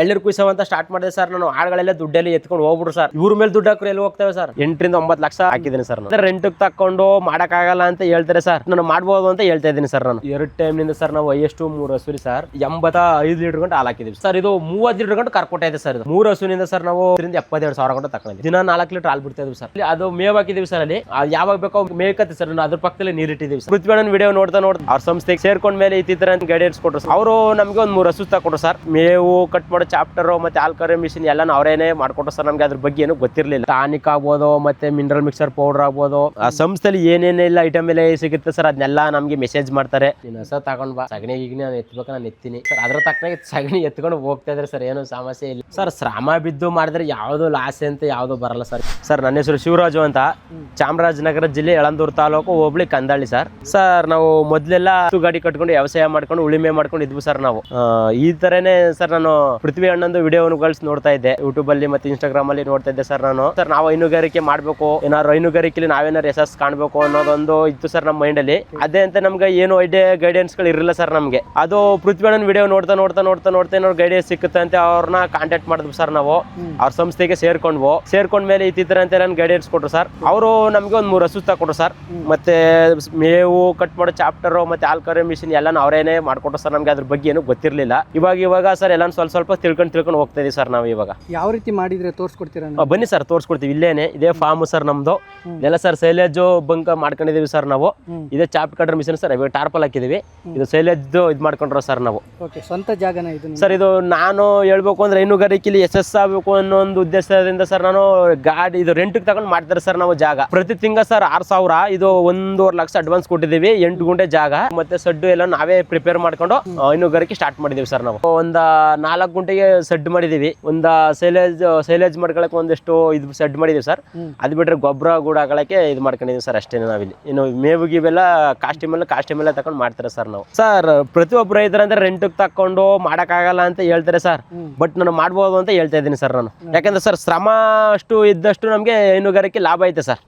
ಎಳ್ನೀರು ಕುಯ್ಸವ ಅಂತ ಸ್ಟಾರ್ಟ್ ಮಾಡಿದೆ ಸರ್. ನಾನು ಆಳುಗಳೆಲ್ಲ ದುಡ್ಡೆಲ್ಲ ಎತ್ಕೊಂಡು ಹೋಗ್ಬಿಡ್ರು ಸರ್. ಇವ್ರ ಮೇಲೆ ದುಡ್ಡು ಹಾಕ್ರೆ ಎಲ್ಲಿ ಹೋಗ್ತೇವೆ ಸರ್. 8 ರಿಂದ 9 ಲಕ್ಷ ಹಾಕಿದ್ದೀನಿ ಸರ್. ರೆಂಟ್ಗೆ ತಕೊಂಡು ಮಾಡಕ್ಕಾಗಲ್ಲ ಅಂತ ಹೇಳ್ತಾರೆ ಸರ್. ನಾನು ಮಾಡ್ಬೋದು ಅಂತ ಹೇಳ್ತಾ ಇದ್ದೀನಿ ಸರ್. ನಾನು 2 ಟೈಮ್ ನಿಂದ ಸರ್ ನಾವು ಎಷ್ಟು 3 ಹಸುರಿ ಸರ್ 85 ಲೀಟರ್ ಗಂಟು ಹಾಲು ಹಾಕಿದೀವಿ ಸರ್. ಇದು 30 ಲೀಟರ್ ಗಂಟು ಕರ್ಕೊಟ್ಟ ಇದೆ ಸರ್. 3 ಹಸುನಿಂದ ಸರ್ ನಾವು 72,000 ಗಂಟು ತಗೊಂಡಿದ್ದೀವಿ. ದಿನ 4 ಲೀಟರ್ ಹಾಲು ಬಿಡ್ತಾ ಇದ್ವಿ ಸರ್. ಅದು ಮೇವ್ ಹಾಕಿದೀವಿ ಸರ್. ಅಲ್ಲಿ ಯಾವಾಗ ಬೇಕೋ ಮೇಕತ್ತೆ ಸರ್. ಅದ್ರ ಪಕ್ಕದಲ್ಲಿ ನೀರು ಇಟ್ಟಿದ್ದೀವಿ ಸರ್. ಪೃಥ್ವಿ ವಿಡಿಯೋ ನೋಡ್ತಾ ಅವ್ರ ಸಂಸ್ಥೆಗೆ ಸೇರ್ಕೊಂಡ್ ಮೇಲೆ ಈ ತರ ಗೈಡೆನ್ಸ್ ಕೊಟ್ಟರು. ಅವರು ನಮ್ಗೆ ಒಂದು 3 ಹಸು ತಗೊಂಡ್ರು ಸರ್. ಮೇವು ಕಟ್ ಮಾಡೋ ಚಾಪ್ಟರ್ ಮತ್ತೆ ಆಲ್ಕರೆ ಮಿಷಿನ್ ಎಲ್ಲ ಅವರೇನೆ ಮಾಡ್ಕೊಟ್ರು ಸರ್. ನಮ್ಗೆ ಅದ್ರ ಬಗ್ಗೆ ಏನು ಗೊತ್ತಿರಲಿಲ್ಲ. ಟಾನಿಕ್ ಆಗ್ಬೋದು ಮತ್ತೆ ಮಿನರಲ್ ಮಿಕ್ಸರ್ ಪೌಡರ್ ಆಗ್ಬೋದು, ಆ ಸಂಸ್ಥೆಯಲ್ಲಿ ಏನೇನೆಲ್ಲ ಐಟಮ್ ಎಲ್ಲ ಸಿಗುತ್ತೆ ಸರ್ ಅದನ್ನೆಲ್ಲ ನಮ್ಗೆ ಮೆಸೇಜ್ ಮಾಡ್ತಾರೆ. ನೀನು ಹಸ ತಗೊಂಡ್ ಬಾ, ಸಗಣಿ ಈಗ ನಾನು ಎತ್ತಬೇಕು, ನಾನು ಎತ್ತೀನಿ ಸರ್. ಅದ್ರ ತಕ್ಕನಾಗಿ ಸಗಣಿ ಎತ್ಕೊಂಡು ಹೋಗ್ತಾ ಇದ್ರೆ ಸರ್, ಏನು ಸಮಸ್ಯೆ ಇಲ್ಲ ಸರ್. ಶ್ರಮ ಬಿದ್ದು ಮಾಡಿದ್ರೆ ಯಾವ್ದು ಲಾಸ್ ಅಂತ ಯಾವ್ದು ಬರಲ್ಲ ಸರ್. ಸರ್ ನನ್ನ ಹೆಸರು ಶಿವರಾಜು ಅಂತ, ಚಾಮರಾಜನಗರ ಜಿಲ್ಲೆ ಯಳಂದೂರು ತಾಲೂಕು, ಹೋಬಳಿ ಕಂದಳ್ಳಿ ಸರ್. ಸರ್ ನಾವು ಮೊದ್ಲೆಲ್ಲ ಗಾಡಿ ಕಟ್ಕೊಂಡು ವ್ಯವಸಾಯ ಮಾಡ್ಕೊಂಡು ಉಳಿಮೆ ಮಾಡ್ಕೊಂಡು ಇದ್ವಿ ಸರ್. ನಾವು ಈ ತರನೇ ಸರ್ ನಾನು ಪೃಥ್ವಿ ಅಣ್ಣಂದು ವಿಡಿಯೋಗಳು ನೋಡ್ತಾ ಇದ್ದೆ ಯೂಟ್ಯೂಬ್ ಅಲ್ಲಿ ಮತ್ತೆ ಇನ್ಸ್ಟಾಗ್ರಾಮ್ ಅಲ್ಲಿ ನೋಡ್ತಾ ಇದ್ದೆ ಸರ್. ನಾನು ಸರ್ ನಾವು ಹೈನುಗಾರಿಕೆ ಮಾಡ್ಬೇಕು, ಏನಾದ್ರು ಹೈನುಗಾರಿಕೆಲಿ ನಾವೇನಾರು ಯಶಸ್ ಕಾಣ್ಬೇಕು ಅನ್ನೋದೊಂದು ಇತ್ತು ಸರ್ ನಮ್ಮ ಮೈಂಡ್ ಅಲ್ಲಿ. ಅದೇ ಅಂತ ನಮ್ಗೆ ಏನು ಐಡಿಯಾ ಗೈಡೆನ್ಸ್ ಗಳು ಇರಲಿಲ್ಲ ಸರ್ ನಮ್ಗೆ. ಅದು ಪೃಥ್ವಿ ಅಣ್ಣನ ವಿಡಿಯೋ ನೋಡ್ತಾ ಏನಾದ್ರು ಗೈಡೆನ್ಸ್ ಸಿಕ್ಕುತ್ತೆ ಅಂತ ಅವ್ರನ್ನ ಕಾಂಟ್ಯಾಕ್ಟ್ ಮಾಡಿದ್ವಿ ಸರ್. ನಾವು ಅವ್ರ ಸಂಸ್ಥೆಗೆ ಸೇರ್ಕೊಂಡ್ ಮೇಲೆ ಈ ತರ ಅಂತ ಗೈಡೆನ್ಸ್ ಕೊಟ್ರು ಸರ್. ಅವರು ನಮ್ಗೆ ಒಂದು 3 ಹಸು ತಗೊಂಡ್ರು ಸರ್. ಮತ್ತೆ ಮೇವು ಕಟ್ ಮಾಡೋ ಚಾಪ್ಟರ್ ಮತ್ತೆ ಆಲ್ಕರೆ ಮಿಷಿನ್ ಎಲ್ಲ ಅವರೇನೆ ಮಾಡ್ಕೊಟ್ರು ಸರ್. ನಮ್ಗೆ ಅದ್ರ ಬಗ್ಗೆ ಏನು ಗೊತ್ತಿರಲಿಲ್ಲ. ಇವಾಗ ಸರ್ ಎಲ್ಲ ಸ್ವಲ್ಪ ತಿಳ್ಕೊಂಡು ಹೋಗ್ತಾ ಇದೀವಿ ಸರ್. ನಾವು ಇವಾಗ ಯಾವ ರೀತಿ ಮಾಡಿದ್ರೆ ತೋರಿಸ್ಕೊಡ್ತೀರಾ? ಬನ್ನಿ ಸರ್ ತೋರಿಸ್ಕೊಡ್ತೀವಿ. ಇಲ್ಲೇನೆ ಇದೇ ಫಾರ್ಮ್ ಸರ್ ನಮ್ದು. ಇದೆಲ್ಲ ಸರ್ ಸೈಲೇಜ್ ಬಂಕ್ ಮಾಡ್ಕೊಂಡಿದೀವಿ ಸರ್ ನಾವು. ಇದೇ ಚಾಪ್ ಕಟ್ರ್ ಮಿಷಿನ್ ಸರ್. ಇವಾಗ ಟಾರ್ಪಲ್ ಹಾಕಿದೀವಿ. ಇದು ಸೈಲೇಜ್ ಇದು ಮಾಡ್ಕೊಂಡ್ರ ಸರ್ ನಾವು. ಸ್ವಂತ ಜಾಗನ ಇದು ಸರ್? ಇದು ನಾನು ಹೇಳ್ಬೇಕು ಅಂದ್ರೆ ಹೈನುಗಾರಿಕೆಯಲ್ಲಿ ಯಶಸ್ಸಾಗಬೇಕು ಅನ್ನೋ ಒಂದು ಉದ್ದೇಶದಿಂದ ಸರ್ ನಾನು ಗಾಡಿ ಇದು ರೆಂಟ್ಗೆ ತಗೊಂಡು ಮಾಡ್ತಾರೆ ಸರ್. ನಾವು ಜಾಗ ಪ್ರತಿ ತಿಂಗಳ ಸರ್ 6,000, ಇದು 1.5 ಲಕ್ಷ ಅಡ್ವಾನ್ಸ್ ಕೊಟ್ಟಿದ್ದೀವಿ. 8 ಗುಂಟೆ ಜಾಗ ಮತ್ತೆ ಸಡ್ಡು ಎಲ್ಲ ನಾವೇ ಪ್ರಿಪೇರ್ ಮಾಡ್ಕೊಂಡು ಹೈನುಗಾರಿಕೆ ಸ್ಟಾರ್ಟ್ ಮಾಡಿದೀವಿ ಸರ್. ನಾವು ಒಂದ 4 ಗುಂಟೆಗೆ ಸೆಡ್ ಮಾಡಿದೀವಿ. ಒಂದ ಸೈಲೇಜ್ ಮಾಡ್ಕೊಳಕ್ಕೆ ಒಂದಷ್ಟು ಇದು ಸೆಡ್ ಮಾಡಿದೀವಿ ಸರ್. ಅದು ಬಿಟ್ರೆ ಗೊಬ್ಬರ ಗೂಡ ಹಾಕಳಕ್ಕೆ ಇದು ಮಾಡ್ಕೊಂಡಿದೀವಿ ಸರ್. ಅಷ್ಟೇ ನಾವಿಲ್ಲಿ. ಇನ್ನು ಮೇವು ಗೀವೆಲ್ಲ ಕಾಸ್ಟ್ಯೂಮ್ ಎಲ್ಲ ತಗೊಂಡು ಮಾಡ್ತಾರೆ ಸರ್ ನಾವು. ಸರ್ ಪ್ರತಿಯೊಬ್ಬರು ರೈತರಂದ್ರೆ ರೆಂಟ್ಗೆ ತಕೊಂಡು ಮಾಡಕ್ಕಾಗಲ್ಲ ಅಂತ ಹೇಳ್ತಾರೆ ಸರ್. ಬಟ್ ನಾನು ಮಾಡ್ಬೋದು ಅಂತ ಹೇಳ್ತಾ ಇದ್ದೀನಿ ಸರ್ ನಾನು. ಯಾಕಂದ್ರೆ ಸರ್ ಶ್ರಮ ಅಷ್ಟು ಇದ್ದಷ್ಟು ನಮ್ಗೆ ಹೈನುಗಾರಿಕೆ ಲಾಭ ಐತೆ ಸರ್.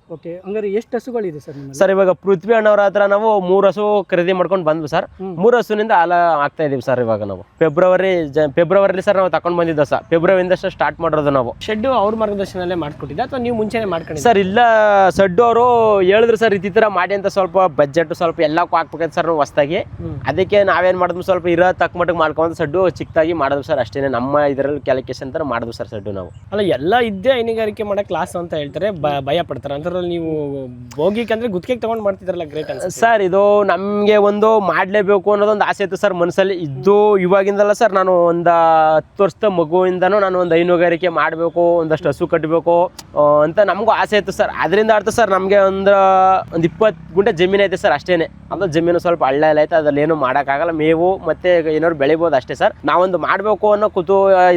ಹಂಗಾರೆ ಎಷ್ಟು ಹಸುಗಳಿದೆ ಸರ್? ಸರ್ ಇವಾಗ ಪೃಥ್ವಿ ಅಣ್ಣವ್ರ ಹತ್ರ ನಾವು 3 ಹಸು ಖರೀದಿ ಮಾಡ್ಕೊಂಡು ಬಂದ್ವಿ ಸರ್. 3 ಹಸುನಿಂದ ಹಾಲು ಹಾಕ್ತಾ ಇದೀವಿ ಸರ್. ಇವಾಗ ನಾವು ಫೆಬ್ರವರಿ ಸರ್ ನಾವು ತಗೊಂಡ್ ಬಂದಿದ್ದ ಸರ್. ಫೆಬ್ರವರಿಯಿಂದ ಸ್ಟಾರ್ಟ್ ಮಾಡಿರೋದು ನಾವು. ಶೆಡ್ ಅವ್ರ ಮಾರ್ಗದರ್ಶನಲ್ಲೇ ಮಾಡ್ಕೊಟ್ಟಿದ್ದ ಅಥವಾ ನೀವು ಮುಂಚೆನೆ ಮಾಡ್ಕೊಂಡು? ಸರ್ ಇಲ್ಲ, ಶೆಡ್ ಅವರು ಹೇಳಿದ್ರು ಸರ್ ಈ ತರ ಮಾಡಿ ಅಂತ. ಸ್ವಲ್ಪ ಬಜೆಟ್ ಸ್ವಲ್ಪ ಎಲ್ಲಕ್ಕೂ ಹಾಕ್ಬೇಕಂತ ಸರ್ ನಾವು ಹೊಸದಾಗಿ. ಅದಕ್ಕೆ ನಾವೇನ್ ಮಾಡಿದ್ವಿ, ಸ್ವಲ್ಪ ಇರೋ ತಕ್ಕ ಮಟ್ಟಿಗೆ ಮಾಡ್ಕೊಂಡು ಸಡ್ಡು ಚಿಕ್ಕದಾಗಿ ಮಾಡಿದ್ವಿ ಸರ್. ಅಷ್ಟೇನೆ ನಮ್ಮ ಇದರಲ್ಲಿ ಕ್ಯಾಲ್ಕುಲೇಷನ್ ತರ ಮಾಡಿದ್ವಿ ಸರ್ ಸಡ್ಡು ನಾವು. ಅಲ್ಲ ಎಲ್ಲ ಇದ್ದೇ ಹೈನುಗಾರಿಕೆ ಮಾಡಕ್ ಲಾಸ್ ಅಂತ ಹೇಳ್ತಾರೆ, ಭಯ ಪಡ್ತಾರೆ. ಅಂತರಲ್ಲಿ ನೀವು ಹೋಗಿಕ್ಕೆ ಅಂದ್ರೆ ಗುತ್ತಿಗೆ ತಗೊಂಡ್ ಮಾಡ್ತಿದ್ರಲ್ಲ, ಗ್ರೇಟ್ ಅನ್ಸುತ್ತೆ ಸರ್. ಇದು ನಮ್ಗೆ ಒಂದು ಮಾಡ್ಲೇಬೇಕು ಅನ್ನೋದೊಂದು ಆಸೆ ಇತ್ತು ಸರ್ ಮನಸ್ಸಲ್ಲಿ ಇದ್ದು. ಇವಾಗಿಂದಲ್ಲ ಸರ್, ನಾನು ಒಂದು 10 ವರ್ಷದ ಮಗುವಿಂದನೂ ನಾನು ಒಂದು ಹೈನುಗಾರಿಕೆ ಮಾಡಬೇಕು, ಒಂದಷ್ಟು ಹಸು ಕಟ್ಟಬೇಕು ಅಂತ ನಮಗೂ ಆಸೆ ಇತ್ತು ಸರ್. ಅದರಿಂದ ಅರ್ಥ ಸರ್ ನಮಗೆ ಒಂದು 20 ಗುಂಟೆ ಜಮೀನು ಐತೆ ಸರ್. ಅಷ್ಟೇನೆ. ಅದು ಜಮೀನು ಸ್ವಲ್ಪ ಹಳ್ಳ ಎಲ್ಲ ಐತೆ. ಅದ್ರಲ್ಲಿ ಏನು ಮಾಡೋಕ್ಕಾಗಲ್ಲ. ಮೇವು ಮತ್ತೆ ಏನಾದ್ರು ಬೆಳಿಬೋದು ಅಷ್ಟೇ ಸರ್. ನಾವೊಂದು ಮಾಡಬೇಕು ಅನ್ನೋ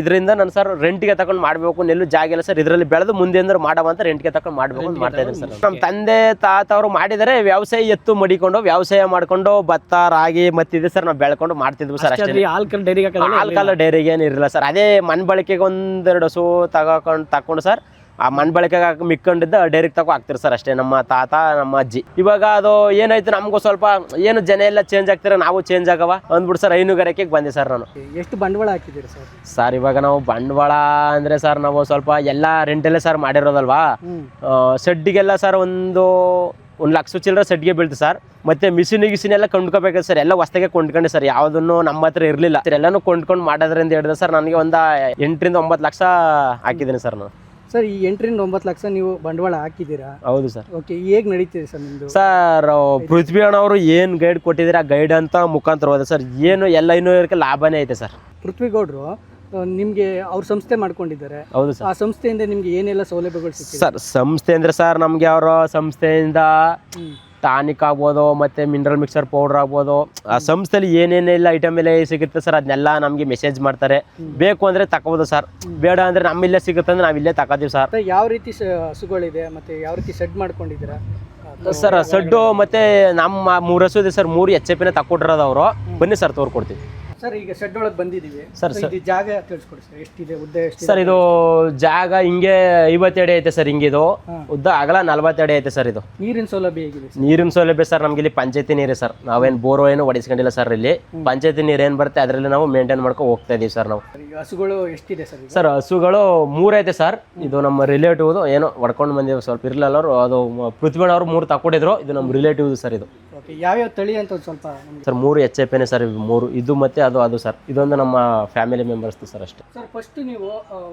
ಇದರಿಂದ ನಾನು ಸರ್ ರೆಂಟ್ಗೆ ತಗೊಂಡು ಮಾಡಬೇಕು. ನೆಲ್ಲು ಜಾಗ ಇಲ್ಲ ಸರ್. ಇದರಲ್ಲಿ ಬೆಳೆದು ಮುಂದೆ ಅಂದ್ರೆ ಮಾಡವಂತ ರೆಂಟ್ಗೆ ತಗೊಂಡು ಮಾಡಬೇಕು ಅಂತ ಮಾಡ್ತಾ ಇದ್ದೀನಿ ಸರ್. ನಮ್ಮ ತಂದೆ ತಾತ ಅವರು ಮಾಡಿದರೆ ವ್ಯವಸಾಯ ಎತ್ತು ಮಡಿಕೊಂಡು ವ್ಯವಸಾಯ ಮಾಡ್ಕೊಂಡು ಭತ್ತ ರಾಗಿ ಮತ್ತಿದೆ ಸರ್ ನಾವು ಬೆಳ್ಕೊಂಡು ಮಾಡ್ತಿದ್ವಿ ಸರ್. ಅಷ್ಟೇ. ಆಲ್ಕಾಲ ಡೈರಿಗೆ ಏನಿರಲಿಲ್ಲ ಸರ್. ಅದೇ ಮಣ್ ಬಳಕೆಗೆ 1-2 ಹಸು ತಕೊಂಡು ಸರ್ ಆ ಮಣ್ ಬಳಕೆಗೆ ಮಿಕ್ಕೊಂಡಿದ್ದ ಡೈರಿಗೆ ತಗೋ ಹಾಕ್ತಿರ್ ಸರ್. ಅಷ್ಟೇ ನಮ್ಮ ತಾತ ನಮ್ಮ ಅಜ್ಜಿ. ಇವಾಗ ಅದು ಏನಾಯ್ತು, ನಮಗೂ ಸ್ವಲ್ಪ ಏನು ಜನ ಎಲ್ಲ ಚೇಂಜ್ ಆಗ್ತಾರೆ, ನಾವು ಚೇಂಜ್ ಆಗವ ಅಂದ್ಬಿಟ್ಟು ಸರ್ ಹೈನುಗಾರಿಕೆಗೆ ಬಂದೆ ಸರ್ ನಾನು. ಎಷ್ಟು ಬಂಡವಾಳ ಹಾಕಿದ್ದೀರಿ ಸರ್? ಸರ್ ಇವಾಗ ನಾವು ಬಂಡವಾಳ ಅಂದ್ರೆ ಸರ್ ನಾವು ಸ್ವಲ್ಪ ಎಲ್ಲ ರೆಂಟಲ್ಲೇ ಸರ್ ಮಾಡಿರೋದಲ್ವಾ. ಸೆಡ್ಡಿಗೆಲ್ಲ ಸರ್ ಒಂದು 1 ಲಕ್ಷ ಚಿಲ್ಲರೆ ಸೆಡ್ಗೆ ಬೀಳ್ತು ಸರ್. ಮತ್ತೆ ಮಿಷಿನ್ ಎಲ್ಲ ಕೊಂಡ್ಕೋಬೇಕು ಸರ್. ಎಲ್ಲ ಹೊಸದಾಗೆ ಕೊಂಡ್ಕೊಂಡೆ ಸರ್. ಯಾವುದನ್ನು ನಮ್ಮ ಹತ್ರ ಇರಲಿಲ್ಲ ಸರ್. ಎಲ್ಲಾನು ಕೊಂಡ್ಕೊಂಡು ಮಾಡೋದ್ರಿಂದ ಹೇಳಿದ್ರೆ ಸರ್ ನನಗೆ ಒಂದು 8 ರಿಂದ 9 ಲಕ್ಷ ಹಾಕಿದ್ದೀನಿ ಸರ್ ನಾನು. ಸರ್ ಈ 8 ರಿಂದ 9 ಲಕ್ಷ ನೀವು ಬಂಡವಾಳ ಹಾಕಿದ್ದೀರಾ? ಹೌದು ಸರ್. ಓಕೆ, ಹೇಗೆ ನಡೀತಿದೆ ಸರ್ ನಿಮ್ದು? ಸರ್ ಪೃಥ್ವಿ ಅಣ್ಣವರು ಏನು ಗೈಡ್ ಕೊಟ್ಟಿದ್ದೀರಾ, ಆ ಗೈಡ್ ಅಂತ ಮುಖಾಂತರ ಹೋದ ಸರ್. ಏನು ಎಲ್ಲ ಹೈನುಗಾರಿಕೆ ಲಾಭನೇ ಐತೆ ಸರ್. ಪೃಥ್ವಿ ಗೌಡ್ರು ನಿಮ್ಗೆ ಅವ್ರ ಸಂಸ್ಥೆ ಮಾಡ್ಕೊಂಡಿದ್ದಾರೆ. ಹೌದು ಸರ್. ಆ ಸಂಸ್ಥೆಯಿಂದ ನಿಮ್ಗೆ ಏನೆಲ್ಲ ಸೌಲಭ್ಯಗಳು ಸಿಕ್ಕಿದೆ ಸರ್? ಸಂಸ್ಥೆ ಅಂದ್ರೆ ಸರ್ ನಮ್ಗೆ ಅವರ ಸಂಸ್ಥೆಯಿಂದ ಟಾನಿಕ್ ಆಗ್ಬೋದು ಮತ್ತೆ ಮಿನರಲ್ ಮಿಕ್ಸರ್ ಪೌಡರ್ ಆಗ್ಬೋದು, ಆ ಸಂಸ್ಥೆಯಲ್ಲಿ ಏನೇನೆಲ್ಲ ಐಟಮ್ ಎಲ್ಲ ಸಿಗುತ್ತೆ ಸರ್ ಅದನ್ನೆಲ್ಲ ನಮಗೆ ಮೆಸೇಜ್ ಮಾಡ್ತಾರೆ. ಬೇಕು ಅಂದ್ರೆ ತಗೋಬೋದು ಸರ್, ಬೇಡ ಅಂದ್ರೆ ನಮ್ಮಿಲ್ಲೇ ಸಿಗುತ್ತೆ ಅಂದ್ರೆ ನಾವಿಲ್ಲೇ ತಗೋತೀವಿ ಸರ್. ಯಾವ ರೀತಿ ಹಸುಗಳಿದೆ ಮತ್ತೆ ಯಾವ ರೀತಿ ಸೆಡ್ ಮಾಡ್ಕೊಂಡಿದ್ದೀರಾ ಸರ್? ಸಡ್ಡು ಮತ್ತೆ ನಮ್ಮ 3 ಹಸು ಇದೆ ಸರ್. 3 HF ತಕ್ಕೊಟ್ಟಿರೋದು ಅವರು. ಬನ್ನಿ ಸರ್ ತೋರ್ಕೊಡ್ತೀವಿ. ಸರ್ ಈಗ ಶೆಡ್ ಒಳಗೆ ಬಂದಿದ್ದೀವಿ ಸರ್, ಇದು ಜಾಗ ತಿಳಿಸ್ಕೊಡಿ ಸರ್, ಎಷ್ಟಿದೆ ಉದ್ದ ಎಷ್ಟಿದೆ? ಸರ್ ಇದು ಜಾಗ ಹಿಂಗೆ 50 ಅಡಿ ಐತೆ ಸರ್, ಹಿಂಗಿದು ಉದ್ದ ಅಗಲ 40 ಅಡಿ ಐತೆ ಸರ್. ಇದು ನೀರಿನ ಸೌಲಭ್ಯ ಹೇಗಿದೆ ಸರ್? ನೀರಿನ ಸೌಲಭ್ಯ ಸರ್ ನಮ್ಗೆ ಇಲ್ಲಿ ಪಂಚಾಯತಿ ನೀರೇ ಸರ್, ನಾವೇನು ಬೋರ್ ಏನು ಹೊಡಿಸ್ಕೊಂಡಿಲ್ಲ ಸರ್. ಇಲ್ಲಿ ಪಂಚಾಯತಿ ನೀರು ಏನು ಬರುತ್ತೆ ಅದರಲ್ಲಿ ನಾವು ಮೇಂಟೈನ್ ಮಾಡ್ಕೊಂಡು ಹೋಗ್ತಾ ಇದೀವಿ ಸರ್ ನಾವು. ಈಗ ಹಸುಗಳು ಎಷ್ಟಿದೆ ಸರ್ ಈಗ? ಸರ್ ಹಸುಗಳು 3 ಐತೆ ಸರ್. ಇದು ನಮ್ಮ ರಿಲೇಟಿವ್ ಏನೋ ಹೊಡ್ಕೊಂಡು ಬಂದಿವಿ, ಸ್ವಲ್ಪ ಇರಲಿಲ್ಲ ಅವರು, ಅದು ಪೃಥ್ವಿಣ್ಣ ಅವರು 3 ತಕೊಂಡಿದ್ರು. ಇದು ನಮ್ಮ ರಿಲೇಟಿವ್ ಸರ್. ಇದು ಓಕೆ, ಯಾವ್ಯಾವ ತಳಿ ಅಂತ ಒಂದು ಸ್ವಲ್ಪ ನಮ್ಗೆ ಸರ್ 3 HFನೇ ಸರ್, 3 ಇದು ಮತ್ತೆ ಅದು ಸರ್. ಇದೊಂದು ನಮ್ಮ ಫ್ಯಾಮಿಲಿ ಮೆಂಬರ್ಸ್ ಸರ್ ಅಷ್ಟೇ. ಸರ್ ಫಸ್ಟ್ ನೀವು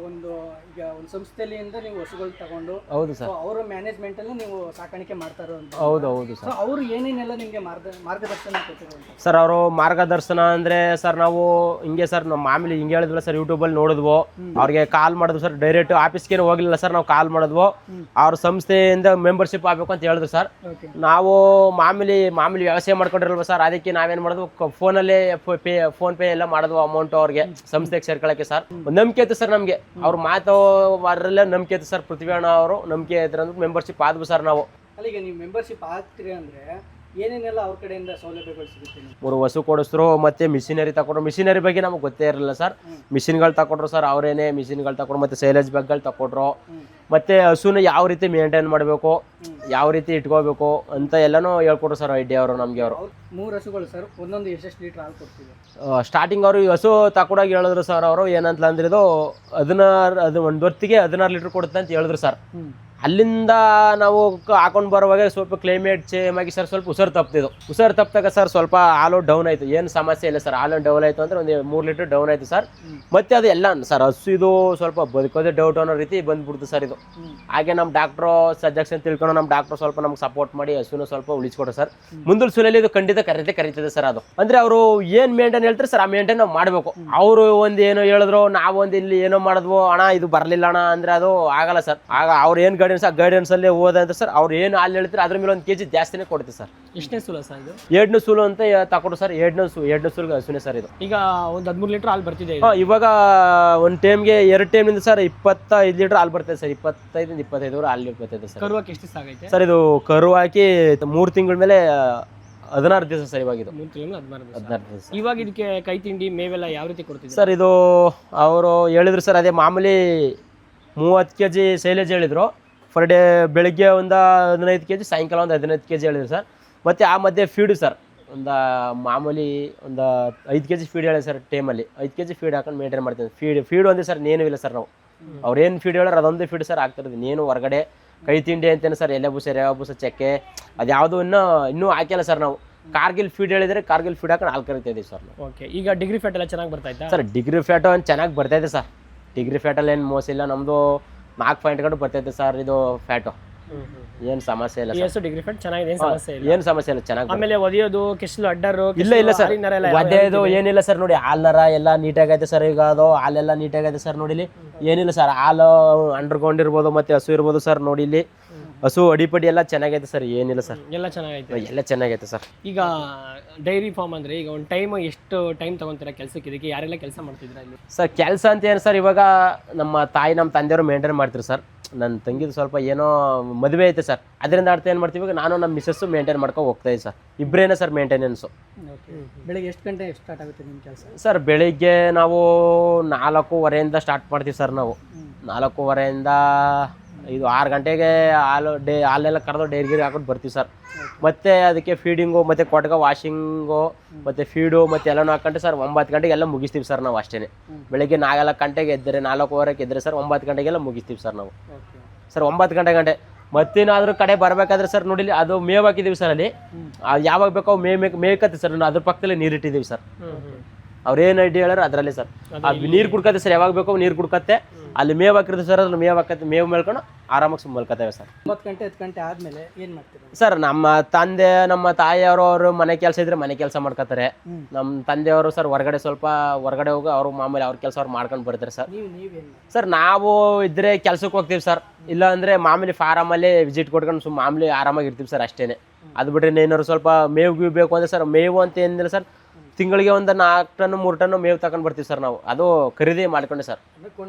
ಒಂದು ಈಗ ಒಂದು ಸಂಸ್ಥೆಯಿಂದ ನೀವು ಹಸುಗಳು ತಗೊಂಡು ಹೌದು ಸರ್. ಅವರ ಮ್ಯಾನೇಜ್ಮೆಂಟ್ ಅಲ್ಲಿ ನೀವು ಸಾಕಾಣಿಕೆ ಮಾಡ್ತಾರೋ ಅಂತ. ಹೌದು ಸರ್. ಸೊ ಅವರು ಏನೇನೆಲ್ಲ ನಿಮಗೆ ಮಾರ್ಗದರ್ಶನ ಕೊಟ್ಟಿರೋ ಸರ್ ಅವರು ಮಾರ್ಗದರ್ಶನ ಅಂದ್ರೆ ಸರ್, ನಾವು ಹಿಂಗೆ ಸರ್ ನಮ್ಮ ಮಾಮೂಲಿ ಹಿಂಗೆ ಹೇಳಿದ್ವಲ್ಲ ಸರ್, ಯೂಟ್ಯೂಬಲ್ಲಿ ನೋಡಿದ್ವು, ಅವ್ರಿಗೆ ಕಾಲ್ ಮಾಡಿದ್ವು ಸರ್. ಡೈರೆಕ್ಟ್ ಆಫೀಸ್ಗೆ ಹೋಗ್ಲಿಲ್ಲ ಸರ್, ನಾವು ಕಾಲ್ ಮಾಡಿದ್ವು. ಅವ್ರ ಸಂಸ್ಥೆಯಿಂದ ಮೆಂಬರ್ಶಿಪ್ ಆಗಬೇಕು ಅಂತ ಹೇಳಿದ್ರು ಸರ್. ನಾವು ಮಾಮೂಲಿ ವ್ಯವಸಾಯ ಮಾಡ್ಕೊಂಡಿರಲ್ವ ಸರ್, ಅದಕ್ಕೆ ನಾವೇನ್ ಮಾಡಿದ್ವು, ಫೋನ್ ಪೇ ಎಲ್ಲ ಮಾಡಿದ್ವು ಅಮೌಂಟ್ ಅವ್ರಿಗೆ ಸಂಸ್ಥೆಗೆ ಸೇರ್ಕೊಳ್ಳೋಕೆ ಸರ್. ನಂಬಿಕೆ ಇತ್ತು ಸರ್ ನಮಗೆ, ಅವ್ರ ಮಾತು ಅದರಲ್ಲೇ ನಂಬಿಕೆ ಇತ್ತು ಸರ್. ಪೃಥ್ವಿಣ್ಣ ಅವರು ನಂಬಿಕೆ ಇದ್ರೆ ಅಂದ್ರೆ ಮೆಂಬರ್ಶಿಪ್ ಆದ್ವು ಸರ್ ನಾವು. ಅಲ್ಲಿಗೆ ನೀವು ಮೆಂಬರ್ಶಿಪ್ ಆಗ್ತೀರಿ ಅಂದ್ರೆ ಏನೇನೆಲ್ಲ ಅವ್ರ ಕಡೆಯಿಂದ ಸೌಲಭ್ಯಗಳು ಸಿಗುತ್ತೆ? 3 ಹಸು ಕೊಡಿಸ್ರು, ಮತ್ತೆ ಮಿಷಿನರಿ ತಗೊಂಡ್ರು. ಮಿಷಿನರಿ ಬಗ್ಗೆ ನಮಗೆ ಗೊತ್ತೇ ಇರಲಿಲ್ಲ ಸರ್. ಮಿಷಿನ್ಗಳು ತಗೊಂಡ್ರು ಸರ್, ಅವರೇನೆ ಮಿಷಿನ್ಗಳು ತಗೊಂಡ್ರು, ಮತ್ತೆ ಸೈಲೇಜ್ ಬ್ಯಾಗ್ಗಳು ತಗೊಂಡ್ರು, ಮತ್ತೆ ಹಸುನ ಯಾವ ರೀತಿ ಮೇಂಟೈನ್ ಮಾಡಬೇಕು, ಯಾವ ರೀತಿ ಇಟ್ಕೋಬೇಕು ಅಂತ ಎಲ್ಲನೂ ಹೇಳ್ಕೊಟ್ರು ಸರ್ ಐಡಿಯಾ ಅವರು ನಮಗೆ. ಅವರು 3 ಹಸುಗಳು ಸರ್, ಒಂದೊಂದು ಎಷ್ಟು ಲೀಟರ್ ಹಾಲು ಕೊಡ್ತೀವಿ? ಸ್ಟಾರ್ಟಿಂಗ್ ಅವರು ಈ ಹಸು ತಕೊಡಾಗ ಹೇಳಿದ್ರು ಸರ್. ಅವರು ಏನಂತ ಅಂದ್ರಿದು 16 ಒಂದು ಹೊತ್ತಿಗೆ 16 ಲೀಟರ್ ಕೊಡುತ್ತೆ ಅಂತ ಹೇಳಿದ್ರು ಸರ್. ಅಲ್ಲಿಂದ ನಾವು ಹಾಕೊಂಡು ಬರುವಾಗ ಸ್ವಲ್ಪ ಕ್ಲೈಮೇಟ್ ಚೇಂಜ್ ಆಗಿ ಸರ್ ಸ್ವಲ್ಪ ಉಸಿರು ತಪ್ಪಿದಾಗ ಸರ್ ಸ್ವಲ್ಪ ಹಾಲು ಡೌನ್ ಆಯಿತು. ಏನು ಸಮಸ್ಯೆ ಇಲ್ಲ ಸರ್, ಹಾಲು ಡೌನ್ ಆಯಿತು ಅಂದರೆ ಒಂದು 3 ಲೀಟರ್ ಡೌನ್ ಆಯಿತು ಸರ್. ಮತ್ತೆ ಅದು ಎಲ್ಲ ಸರ್ ಹಸು ಇದು ಸ್ವಲ್ಪ ಬದುಕೋದೇ ಡೌಟ್ ಅನ್ನೋ ರೀತಿ ಬಂದ್ಬಿಡ್ತು ಸರ್ ಇದು. ಹಾಗೆ ನಮ್ಮ ಡಾಕ್ಟ್ರು ಸಜೆಷನ್ ತಿಳ್ಕೊಂಡು ನಮ್ಮ ಡಾಕ್ಟ್ರು ಸ್ವಲ್ಪ ನಮ್ಗೆ ಸಪೋರ್ಟ್ ಮಾಡಿ ಹಸುನ ಸ್ವಲ್ಪ ಉಳಿಸ್ಕೊಟ್ರು ಸರ್. ಮುಂದಿನ ಸುಲಲ್ಲಿ ಇದು ಖಂಡಿತ ಕರೀತದೆ ಸರ್. ಅದು ಅಂದರೆ ಅವರು ಏನು ಮೇಂಟೈನ್ ಹೇಳ್ತಾರೆ ಸರ್, ಆ ಮೇಂಟೈನ್ ನಾವು ಮಾಡಬೇಕು. ಅವರು ಒಂದು ಏನೋ ಹೇಳಿದ್ರು, ನಾವೊಂದು ಇಲ್ಲಿ ಏನೋ ಮಾಡಿದ್ವು, ಅಣ್ಣ ಇದು ಬರಲಿಲ್ಲ ಅಣ್ಣ ಅಂದರೆ ಅದು ಆಗಲ್ಲ ಸರ್. ಆಗ ಅವ್ರು ಏನು ಗೈಡೆನ್ಸ್ ಅಲ್ಲಿ ಹೋದಂತ ಸರ್, ಅವ್ರು ಏನು ಹಾಲು ಹೇಳ್ತಾರೆ ಅದ್ರ ಮೇಲೆ 1 kg ಜಾಸ್ತಿನೇ ಕೊಡ್ತೀವಿ ಸರ್. ಎಷ್ಟನೇ ಸೂಲ ಸರ್ ಇದು? 2ನೇ ಸೂಲು ಅಂತ ತಕೊಡು ಸರ್. 2ನೇ ಸೂಲ್ಗೆ ಹಸುನೇ ಸರ್ ಇದು. ಈಗ ಒಂದು 13 ಲೀಟರ್ ಹಾಲು ಬರ್ತಿದೆ. ಇವಾಗ ಒಂದು ಟೈಮ್ಗೆ 2 ಟೈಮ್ನಿಂದ ಸರ್ 25 ಲೀಟರ್ ಹಾಲು ಬರ್ತದೆ ಸರ್. 25 25 ಹಾಲು ಬರ್ತದೆ ಸರ್. ಕರುವಾಕ್ಕೆ ಎಷ್ಟು ದಿವಸ ಆಗೈತೆ ಸರ್? ಇದು ಕರು ಹಾಕಿ 3 ತಿಂಗಳ ಮೇಲೆ 16 ದಿವಸ ಸರ್. ಇವಾಗ ಇದು 3 ತಿಂಗಳು 16 ದಿವಸ. ಇವಾಗ ಇದಕ್ಕೆ ಕೈ ತಿಂಡಿ ಮೇವೆಲ್ಲ ಯಾವ ರೀತಿ ಕೊಡ್ತಿದ್ರು ಸರ್? ಇದು ಅವರು ಹೇಳಿದ್ರು ಸರ್, ಅದೇ ಮಾಮೂಲಿ 30 kg ಸೈಲೇಜ್ ಹೇಳಿದ್ರು ಪರ್ ಡೇ. ಬೆಳಿಗ್ಗೆ ಒಂದು 15 kg, ಸಾಯಂಕಾಲ ಒಂದು 15 kg ಹೇಳಿದ್ರು ಸರ್. ಮತ್ತು ಆ ಮಧ್ಯೆ ಫೀಡು ಸರ್, ಒಂದು ಮಾಮೂಲಿ ಒಂದು 5 kg ಫೀಡ್ ಹೇಳಿ ಸರ್. ಟೈಮಲ್ಲಿ 5 kg ಫೀಡ್ ಹಾಕೊಂಡು ಮೇಂಟೈನ್ ಮಾಡ್ತೀವಿ. ಫೀಡ್ ಒಂದೇ ಸರ್, ಇನ್ನೇನು ಇಲ್ಲ ಸರ್. ನಾವು ಅವ್ರೇನು ಫೀಡ್ ಹೇಳೋರು ಅದೊಂದು ಫೀಡ್ ಸರ್ ಆಗ್ತಿರೋದು. ಇನ್ನೇನು ಹೊರಗಡೆ ಕೈ ತಿಂಡಿ ಅಂತೇನೆ ಸರ್, ಎಲೆ ಬೂಸ, ರೇವ ಬೂಸ, ಚಕ್ಕೆ ಅದು ಯಾವುದು ಇನ್ನೂ ಹಾಕಿಲ್ಲ ಸರ್. ನಾವು ಕಾರ್ಗಿಲ್ ಫೀಡ್ ಹೇಳಿದರೆ ಕಾರ್ಗಿಲ್ ಫೀಡ್ ಹಾಕೊಂಡು ಹಾಲು ಕರಿತಾ ಇದೀವಿ ಸರ್ ನಾವು. ಓಕೆ, ಈಗ ಡಿಗ್ರಿ ಫ್ಯಾಟ್ ಎಲ್ಲ ಚೆನ್ನಾಗಿ ಬರ್ತಾ ಇತ್ತಾ ಸರ್? ಡಿಗ್ರಿ ಫ್ಯಾಟು ಚೆನ್ನಾಗಿ ಬರ್ತಾಯಿದೆ ಸರ್. ಡಿಗ್ರಿ ಫ್ಯಾಟಲ್ಲಿ ಏನು ಮೋಸ ಇಲ್ಲ. ನಮ್ಮದು 4 ಪಾಯಿಂಟ್ ಗಂಟು ಬರ್ತೈತೆ ಸರ್ ಇದು ಫ್ಯಾಟು. ಏನು ಸಮಸ್ಯೆ ಇಲ್ಲ ಸರ್. ಡಿಗ್ರಿ ಫ್ಯಾಟ್ ಚೆನ್ನಾಗಿದೆ, ಏನು ಸಮಸ್ಯೆ ಇಲ್ಲ. ಏನು ಸಮಸ್ಯೆ ಇಲ್ಲ, ಚೆನ್ನಾಗಿ. ಆಮೇಲೆ ಒದಿಯೋದು, ಕೆಸಲು ಅಡ್ಡರು ಇಲ್ಲ ಸರ್, ಒದ್ದೆದು ಏನಿಲ್ಲ ಸರ್. ನೋಡಿ ಹಾಲರ ಎಲ್ಲ ನೀಟಾಗೈತೆ ಸರ್. ಈಗ ಅದು ಹಾಲೆಲ್ಲ ನೀಟಾಗೈತೆ ಸರ್. ನೋಡಿ ಏನಿಲ್ಲ ಸರ್, ಹಾಲು ಅಂಡರ್ಗ್ರೌಂಡ್ ಇರ್ಬೋದು, ಮತ್ತೆ ಹಸು ಇರ್ಬೋದು ಸರ್. ನೋಡಿ ಇಲ್ಲಿ ಹಸು ಅಡಿಪಡಿ ಎಲ್ಲ ಚೆನ್ನಾಗೈತೆ ಸರ್. ಏನಿಲ್ಲ ಸರ್, ಎಲ್ಲ ಚೆನ್ನಾಗೈತೆ, ಎಲ್ಲ ಚೆನ್ನಾಗೈತೆ ಸರ್. ಈಗ ಡೈರಿ ಫಾರ್ಮ್ ಅಂದ್ರೆ ಈಗ ಒಂದು ಟೈಮ್ ಎಷ್ಟು ಟೈಮ್ ತಗೊಂತೀರಾ ಕೆಲಸಕ್ಕೆ? ಇದಕ್ಕೆ ಯಾರೆಲ್ಲ ಕೆಲಸ ಮಾಡ್ತಿದ್ರ ಇಲ್ಲಿ ಸರ್? ಕೆಲಸ ಅಂತ ಏನು ಸರ್, ಇವಾಗ ನಮ್ಮ ತಂದೆಯವರು ಮೇಂಟೈನ್ ಮಾಡ್ತಾರೆ ಸರ್. ನನ್ನ ತಂಗಿದು ಸ್ವಲ್ಪ ಏನೋ ಮದುವೆ ಐತೆ ಸರ್, ಅದರಿಂದ ಅರ್ಥ ಏನು ಮಾಡ್ತೀವಿ, ನಾನು ನಮ್ಮ ಮಿಸ್ಸಸ್ಸು ಮೇಂಟೈನ್ ಮಾಡ್ಕೊಂಡು ಹೋಗ್ತಾ ಇದ್ದೀವಿ ಸರ್. ಇಬ್ಬರೇನೆ sir maintenance. ಬೆಳಿಗ್ಗೆ ಎಷ್ಟು ಗಂಟೆ ಸ್ಟಾರ್ಟ್ ಆಗುತ್ತೆ ನಿಮ್ಮ ಕೆಲಸ ಸರ್? ಬೆಳಿಗ್ಗೆ ನಾವು 4:15 ಸ್ಟಾರ್ಟ್ ಮಾಡ್ತೀವಿ ಸರ್. ನಾವು 4:15 ಇದು 6 ಗಂಟೆಗೆ ಹಾಲೆಲ್ಲ ಕರೆದು ಡೈರಿಗೆ ಹಾಕೊಂಡು ಬರ್ತೀವಿ ಸರ್. ಮತ್ತು ಅದಕ್ಕೆ ಫೀಡಿಂಗು, ಮತ್ತು ಕೊಟ್ಗ ವಾಷಿಂಗು, ಮತ್ತು ಫೀಡು, ಮತ್ತು ಎಲ್ಲನೂ ಹಾಕೊಂಡೆ ಸರ್. 9 ಗಂಟೆಗೆ ಎಲ್ಲ ಮುಗಿಸ್ತೀವಿ ಸರ್ ನಾವು ಅಷ್ಟೇ. ಬೆಳಿಗ್ಗೆ 4 ಗಂಟೆಗೆ ಎದ್ದರೆ 4:15ಕ್ಕೆ ಎದ್ದರೆ ಸರ್ 9 ಗಂಟೆಗೆಲ್ಲ ಮುಗಿಸ್ತೀವಿ ಸರ್ ನಾವು. ಸರ್ 9 ಗಂಟೆ ಮತ್ತೇನಾದರೂ ಕಡೆ ಬರಬೇಕಾದ್ರೆ ಸರ್ ನೋಡಿ ಅದು ಮೇವು ಹಾಕಿದ್ದೀವಿ ಸರ್. ಅಲ್ಲಿ ಅದು ಯಾವಾಗ ಬೇಕೋ ಮೇಯ್ಕತ್ತೀವಿ ಸರ್. ಅದ್ರ ಪಕ್ಕದಲ್ಲಿ ನೀರಿಟ್ಟಿದ್ದೀವಿ ಸರ್. ಅವ್ರೇನು ಐಡಿಯಾ ಹೇಳೋರು ಅದರಲ್ಲೇ ಸರ್. ಅದು ನೀರು ಕುಡ್ಕತ್ತೆ ಸರ್, ಯಾವಾಗ ಬೇಕೋ ನೀರು ಕುಡ್ಕತ್ತೆ. ಅಲ್ಲಿ ಮೇವು ಹಾಕಿರ್ತೀವಿ ಸರ್, ಅದ್ರ ಮೇವು ಮೇಲ್ಕೊಂಡು ಆರಾಮಾಗಿ ಮಲ್ಕೋತೇವೆ ಸರ್. 9 ಗಂಟೆ ಆದಮೇಲೆ ಏನು ಮಾಡ್ತೀವಿ ಸರ್? ನಮ್ಮ ತಾಯಿಯವರು ಮನೆ ಕೆಲಸ ಇದ್ರೆ ಮನೆ ಕೆಲಸ ಮಾಡ್ಕೋತಾರೆ. ನಮ್ಮ ತಂದೆಯವರು ಸರ್ ಹೊರಗಡೆ ಹೋಗಿ ಅವರು ಮಾಮೂಲಿ ಅವ್ರ ಕೆಲಸ ಅವ್ರು ಮಾಡ್ಕೊಂಡು ಬರ್ತಾರೆ ಸರ್. ಸರ್ ನಾವು ಇದ್ರೆ ಕೆಲ್ಸಕ್ಕೆ ಹೋಗ್ತೀವಿ ಸರ್. ಇಲ್ಲ ಅಂದರೆ ಮಾಮೂಲಿ ಫಾರಮಲ್ಲಿ ವಿಸಿಟ್ ಕೊಟ್ಕೊಂಡು ಮಾಮೂಲಿ ಆರಾಮಾಗಿ ಇರ್ತೀವಿ ಸರ್ ಅಷ್ಟೇ. ಅದು ಬಿಟ್ಟರೆ ಏನಾದ್ರು ಸ್ವಲ್ಪ ಮೇವು ಬೇಕು ಅಂದರೆ ಸರ್, ಮೇವು ಅಂತ ಏನಿಲ್ಲ ಸರ್, ತಿಂಗಳಿಗೆ ಒಂದು 4 ಟನ್ 3 ಟನ್ ಮೇವು ತಗೊಂಡು ಬರ್ತೀವಿ ಸರ್ ನಾವು. ಅದು ಖರೀದಿ ಮಾಡ್ಕೊಂಡೆ ಸರ್,